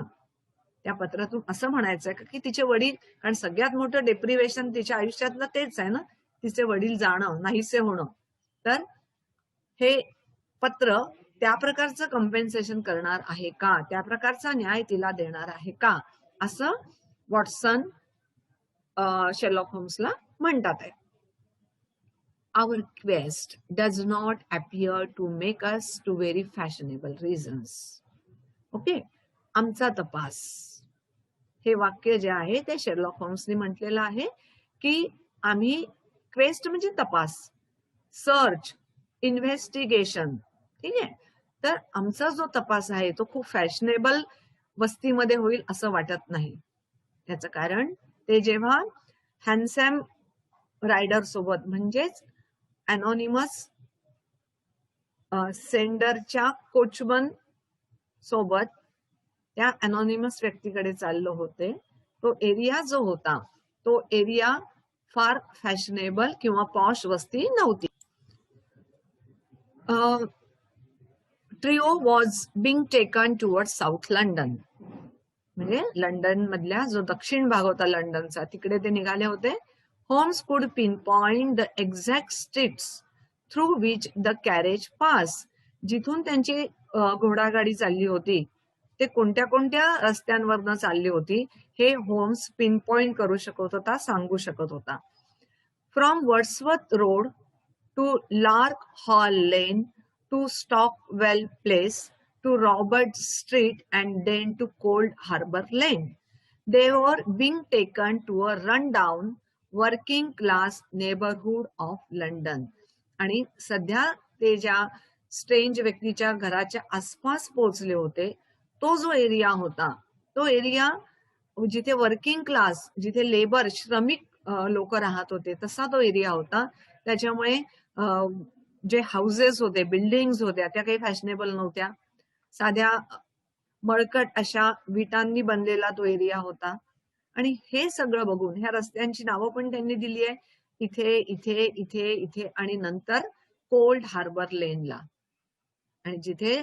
त्या पत्रातून असं म्हणायचंय की तिचे वडील, कारण सगळ्यात मोठं डेप्रिवेशन तिच्या आयुष्यातलं तेच आहे ना, तिचे वडील जाणं, नाहीसे होणं. तर हे पत्र त्या प्रकारचं कम्पेन्सेशन करणार आहे का, त्या प्रकारचा न्याय तिला देणार आहे का, असं वॉटसन शेरलॉक होम्सला म्हणतात आहे. Our quest does not appear to make us to very fashionable reasons. Okay, आमचा तपास, हे वाक्य जे आहे ते शेरलॉक होम्सने म्हटलेलं आहे की आम्ही, क्वेस्ट म्हणजे तपास, सर्च, इन्व्हेस्टिगेशन, ठीक आहे. तर आमचा जो तपास आहे तो खूप फॅशनेबल वस्तीमध्ये होईल असं वाटत नाही. त्याचं कारण ते जेव्हा हॅन्डसॅम रायडर सोबत म्हणजेच अनॉनिमस सेंडरच्या कोचमन सोबत त्या अनॉनिमस व्यक्तीकडे चाललो होते, तो एरिया जो होता तो एरिया फार फॅशनेबल किंवा पॉश वस्ती नव्हती. Trio was being taken toward south London, म्हणजे लंडन मधल्या जो दक्षिण भाग होता लंडनचा तिकडे ते निघाले होते. होम्स कुड pin point the exact streets through which the carriage pass. जिथून त्यांची घोडागाडी चालली होती ते कोणत्या कोणत्या रस्त्यांवरनं चालली होती हे होम्स पिनपॉइंट करू शकत होता, सांगू शकत होता. From Wordsworth Road to Lark Hall Lane to Stockwell Place to Robert Street and then to Cold Harbour Lane. They were being taken to a rundown working class neighborhood of London. आणि सध्या ते ज्या strange व्यक्तीच्या घराच्या आसपास पोहोचले होते तो जो एरिया होता, तो एरिया जिथे वर्किंग क्लास, जिथे लेबर श्रमिक लोक राहत होते तसा तो एरिया होता. त्याच्यामुळे जे हाऊसेस होते, बिल्डिंग्स होत्या त्या काही फॅशनेबल नव्हत्या. साध्या मळकट अशा विटांनी बनलेला तो एरिया होता. आणि हे सगळं बघून ह्या रस्त्यांची नावं पण त्यांनी दिली आहे, इथे इथे इथे इथे आणि नंतर कोल्ड हार्बर लेनला. आणि जिथे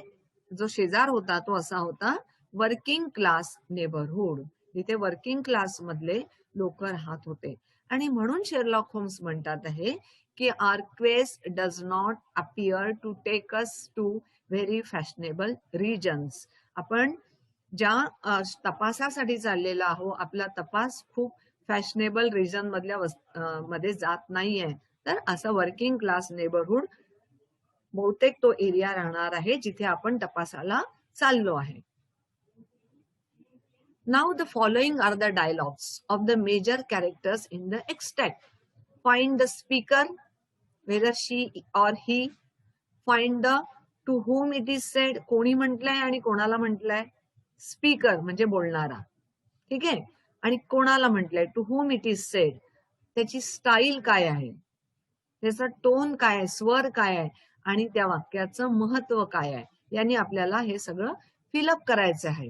जो शेजार होता तो असा होता वर्किंग क्लास नेबरहुड, जिथे वर्किंग क्लास मधले लोक राहत होते. आणि म्हणून शेरलॉक होम्स म्हणतात आहे की our quest does not appear to take us to very fashionable regions. आपण ज्या तपासासाठी चाललेला आहो, आपला तपास खूप फॅशनेबल रिजन मधल्या मध्ये जात नाहीये, तर असं वर्किंग क्लास नेबरहुड बहुतेक तो एरिया राहणार आहे जिथे आपण तपासाला चाललो आहे. Now the following are the dialogues of the major characters in the extract. Find the speaker, whether she or he. Find the to whom it is said, कोणी म्हटलंय आणि कोणाला म्हटलंय. स्पीकर म्हणजे बोलणारा, ठीक आहे, आणि कोणाला म्हटलंय to whom it is said. त्याची स्टाईल काय आहे, त्याचा टोन काय आहे, स्वर काय आहे आणि त्या वाक्याचं महत्व काय आहे, यांनी आपल्याला हे सगळं फिलअप करायचं आहे.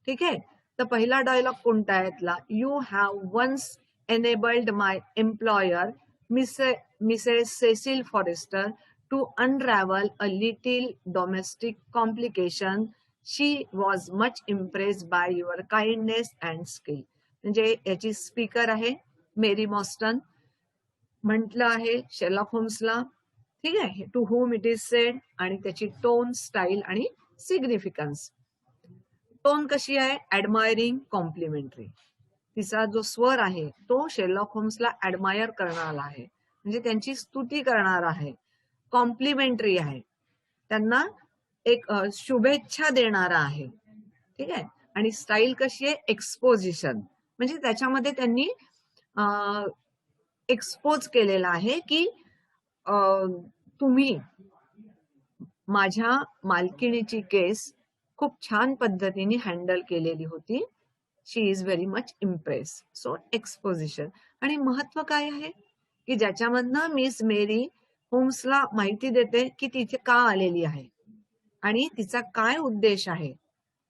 ठीक आहे. तर पहिला डायलॉग कोणता आहे यातला, you have once enabled my employer, Mrs. Cecil Forrester, to unravel a little domestic complication. She was much impressed by your kindness and skill. म्हणजे याची स्पीकर आहे मेरी मॉस्टन, म्हटलं आहे शेरलॉक होम्सला, ठीक आहे, to whom it is said, आणि त्याची टोन, स्टाईल आणि सिग्निफिकन्स. टोन कशी आहे, ऍडमायरिंग, कॉम्प्लिमेंटरी. तिचा जो स्वर आहे तो शेरलॉक होम्सला ऍडमायर करणारा आहे, म्हणजे त्यांची स्तुती करणारा आहे. कॉम्प्लिमेंटरी आहे, त्यांना एक शुभेच्छा देणारा आहे, ठीक आहे. आणि स्टाईल कशी आहे, एक्सपोजिशन, म्हणजे त्याच्यामध्ये त्यांनी एक्सपोज केलेला आहे की तुम्ही माझ्या मालकिणीची केस खूप छान पद्धतीने हँडल केलेली होती. She is very much impress. So exposition. आणि महत्व काय आहे की ज्याच्यामधनं मिस मेरी होम्सला माहिती देते की तिथे का आलेली आहे आणि तिचा काय उद्देश आहे.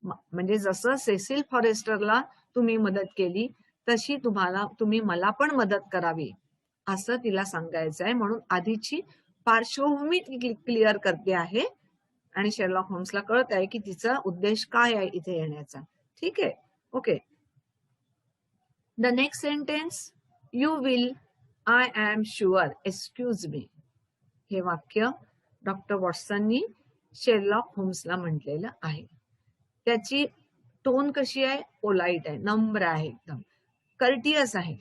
म्हणजे जसं सेसिल फॉरेस्टरला तुम्ही मदत केली तशी तुम्ही मला पण मदत करावी असं तिला सांगायचं आहे. म्हणून आधीची पार्श्वभूमी क्लिअर करते आहे आणि शेरलॉक होम्सला कळत आहे की तिचा उद्देश काय आहे इथे येण्याचा. ठीक आहे, okay. The next sentence, you will, I am sure, excuse me. हे वाक्य डॉक्टर वॉटसननी शेरलॉक होम्सला म्हटलेलं आहे. त्याची टोन कशी आहे, पोलाइट आहे, नम्र आहे, एकदम कर्टियस आहे,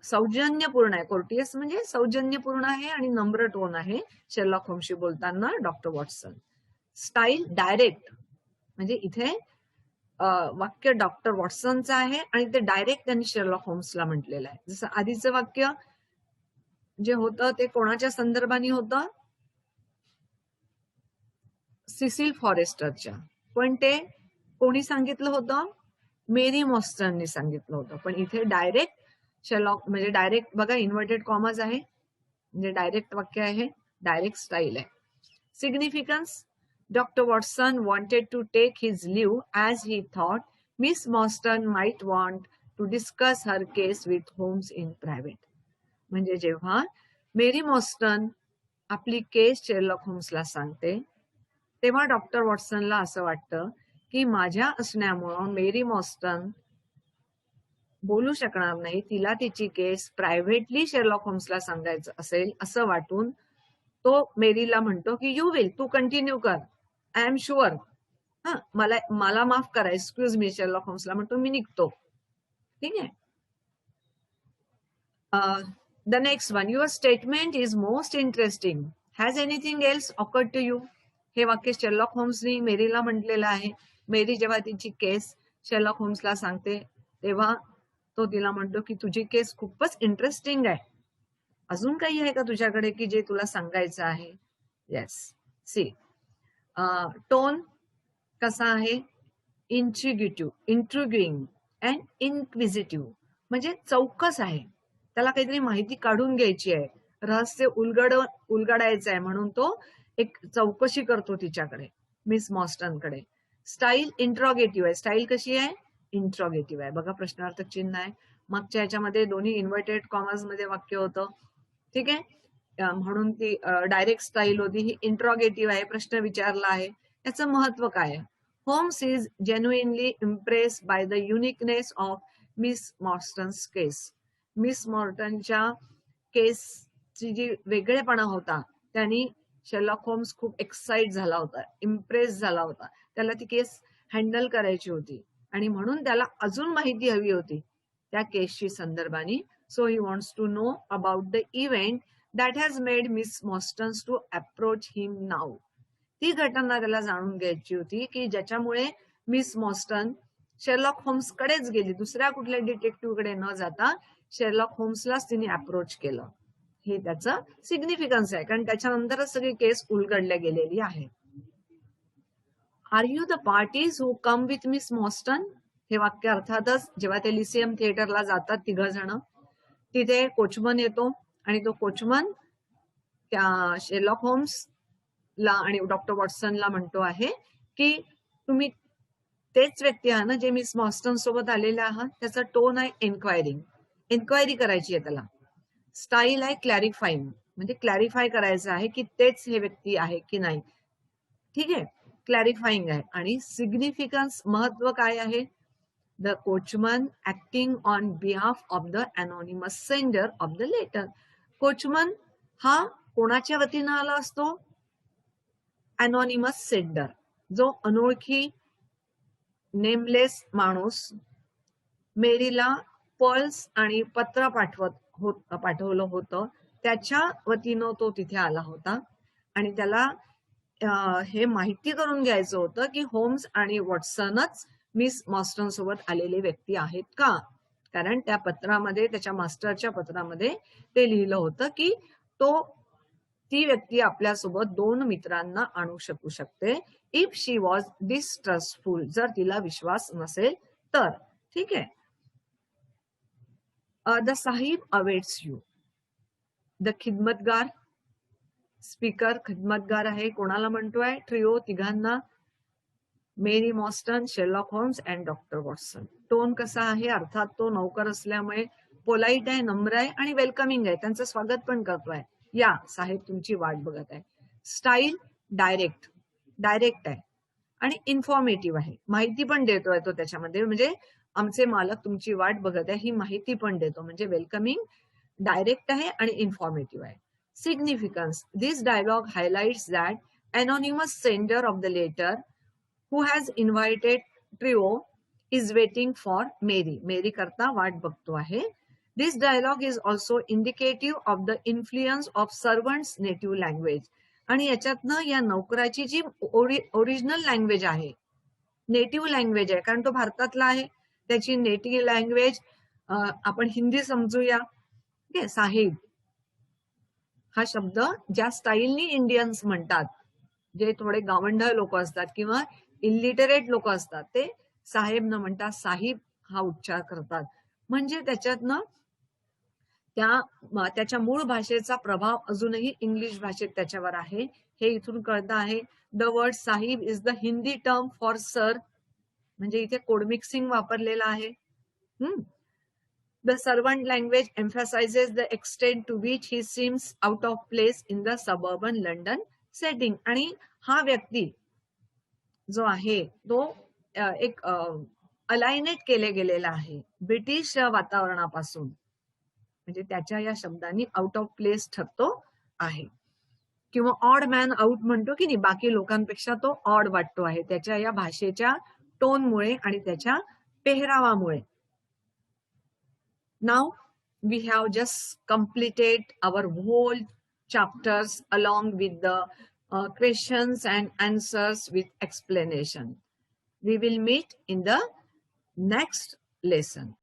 सौजन्यपूर्ण आहे. कोर्टियस म्हणजे सौजन्यपूर्ण आहे आणि नम्र टोन आहे शेरलॉक होम्सशी बोलताना डॉक्टर वॉटसन. स्टाईल डायरेक्ट, म्हणजे इथे वाक्य डॉक्टर वॉटसनचं आहे आणि ते डायरेक्ट त्यांनी शेरलॉक होम्सला म्हटलेलं आहे. जसं आधीचं वाक्य जे होतं ते कोणाच्या संदर्भाने होतं, सिसिल फॉरेस्टरच्या, पण ते कोणी सांगितलं होतं, मेरी मॉस्टननी सांगितलं होतं. पण इथे डायरेक्ट शेरलॉक, म्हणजे डायरेक्ट बघा इन्व्हर्टेड कॉमर्स आहे, म्हणजे डायरेक्ट वाक्य आहे, डायरेक्ट स्टाईल आहे. Significance, Dr. Watson wanted to take his leave as he thought Miss Mostyn might want to discuss her case with Holmes in private. म्हणजे जेव्हा मेरी मॉस्टन आपली केस शेरलॉक होम्सला सांगते तेव्हा डॉक्टर वॉटसनला असं वाटतं की माझ्या असण्यामुळं मेरी मॉस्टन बोलू शकणार नाही, तिला तिची केस प्रायव्हेटली शेरलॉक होम्सला सांगायचं असेल असं वाटून तो मेरीला म्हणतो की यू विल, तू कंटिन्यू कर, आय एम शुअर. मला माफ करा, एक्सक्यूज मी, शेरलॉक होम्सला म्हणतो मी निघतो. ठीक आहे. The next one, your statement is most interesting, has anything else occurred to you. हे वाक्य शेरलॉक होम्सनी मेरीला म्हटलेलं आहे. मेरी जेव्हा तिची केस शेरलॉक होम्सला सांगते तेव्हा तो तिला म्हणतो की तुझी केस खूपच इंटरेस्टिंग आहे, अजून काही आहे का तुझ्याकडे की जे तुला सांगायचं आहे. येस. सी, टोन कसा आहे, इंट्रिग्युइंग अँड इन्क्विजिटिव्ह, म्हणजे चौकस आहे, त्याला काहीतरी माहिती काढून घ्यायची आहे, रहस्य उलगडायचं आहे, म्हणून तो एक चौकशी करतो तिच्याकडे, मिस मॉस्टनकडे. स्टाईल इंट्रॉगेटिव्ह आहे. स्टाईल कशी आहे, इंट्रॉगेटिव्ह आहे. बघा प्रश्नार्थक चिन्ह आहे. मागच्या याच्यामध्ये दोन्ही इन्व्हर्टेड कॉमर्स मध्ये वाक्य होतं. ठीक आहे. म्हणून ती डायरेक्ट स्टाईल होती, ही इंट्रॉगेटिव्ह आहे, प्रश्न विचारला आहे. याचं महत्व काय आहे. Holmes is genuinely impressed by the uniqueness of miss Morstan's case. Miss मॉर्टनच्या केसची जी वेगळेपणा होता त्यांनी शेरलॉक होम्स खूप एक्साइट झाला होता, इम्प्रेस झाला होता. त्याला ती केस हँडल करायची होती आणि म्हणून त्याला अजून माहिती हवी होती त्या केसची संदर्भाने. So he wants to know about the event that has made miss Mostyn's to approach him now. ती घटना त्याला जाणून घ्यायची होती की ज्याच्यामुळे मिस मॉस्टन शेरलॉक होम्स कडेच गेली, दुसऱ्या कुठल्या डिटेक्टिव्ह कडे न जाता शेरलॉक होम्सलाच तिने अप्रोच केलं. हे त्याचं सिग्निफिकन्स आहे, कारण त्याच्यानंतरच सगळी केस उलगडल्या गेलेली आहे. Are you the parties who come with miss Mostyn. हे वाक्य अर्थातच जेव्हा ते लिसियम थिएटरला जातात 3 जण, तिथे कोचमन येतो आणि तो कोचमन त्या शेरलॉक होम्सला आणि डॉक्टर वॉटसनला म्हणतो आहे की तुम्ही तेच व्यक्ती आहात ना जे मिस मॉस्टन सोबत आलेले आहात. त्याचा टोन आहे एन्क्वायरिंग, एन्क्वायरी करायची आहे त्याला. स्टाईल आहे क्लॅरिफाईंग, म्हणजे क्लॅरिफाय करायचं आहे की तेच हे व्यक्ती आहे की नाही. ठीक आहे, क्लॅरिफाईंग आहे. आणि सिग्निफिकन्स, महत्व काय आहे, the coachman acting on behalf of the anonymous sender of the letter. Coachman हा कोणाच्या वतीनं आला असतो, अनॉनिमस सेंडर, जो अनोळखी नेमलेस माणूस मेरीला पर्ल्स आणि पत्र पाठवलं होतं, त्याच्या वतीनं तो तिथे आला होता आणि त्याला हे माहिती करून घ्यायचं होतं की होम्स आणि वॉटसनच मिस मॉस्टन सोबत आलेले व्यक्ती आहेत का. कारण त्या पत्रामध्ये, त्याच्या मास्टरच्या पत्रामध्ये ते लिहिलं होतं की ती व्यक्ती आपल्यासोबत 2 मित्रांना आणू शकू शकते, इफ शी वॉज डिस्ट्रस्टफुल, जर तिला विश्वास नसेल तर. ठीक आहे. The sahib awaits you. The khidmatgar, speaker खिदमतगार आहे, कोणाला म्हणतोय, ट्रिओ, तिघांना, Mary Mostyn, Sherlock Holmes and doctor Watson. Tone कसा आहे, अर्थात तो नौकर असल्यामुळे पोलाइट आहे, नम्र आहे आणि वेलकमिंग आहे, त्यांचं स्वागत पण करतोय, या साहेब तुमची वाट बघत आहे. स्टाईल डायरेक्ट आहे आणि इन्फॉर्मेटिव्ह आहे, माहिती पण देतोय तो त्याच्यामध्ये, म्हणजे आमचे मालक तुमची वाट बघत आहे ही माहिती पण देतो, म्हणजे वेलकमिंग, डायरेक्ट आहे आणि इन्फॉर्मेटिव्ह आहे. Significance, this dialogue highlights that anonymous sender of the letter who has invited Trio is waiting for Mary. Mary करता वाट बघतो आहे. This dialogue is also indicative of the influence of servants' native language. आणि याच्यातनं या नोकराची जी original language आहे, native language आहे, कारण तो भारतातला आहे, त्याची नेटिव्ह लँग्वेज आपण हिंदी समजूया. साहेब हा शब्द ज्या स्टाईलनी इंडियन्स म्हणतात, जे थोडे गावंढळ लोक असतात किंवा इलिटरेट लोक असतात, ते साहेब न म्हणता साहिब हा उच्चार करतात. म्हणजे त्याच्यातनं त्याच्या मूळ भाषेचा प्रभाव अजूनही इंग्लिश भाषेत त्याच्यावर आहे, हे इथून कळतं आहे. The word Sahib is the Hindi term for sir, म्हणजे इथे कोड मिक्सिंग वापरलेला आहे. The servant language emphasizes the extent to which he seems out of place in the suburban London setting. आणि हा व्यक्ती जो आहे तो एक अलाइनेट केले गेलेला आहे ब्रिटिश वातावरणापासून, म्हणजे त्याच्या या शब्दांनी आउट ऑफ प्लेस ठरतो आहे. किंवा ऑड मॅन आउट म्हणतो की नाही, बाकी लोकांपेक्षा तो ऑड वाटतो आहे त्याच्या या भाषेच्या टोनमुळे आणि त्याच्या पेहरावामुळे. नाव we have just completed our whole chapters along with the questions and answers with explanation. We will meet in the next lesson.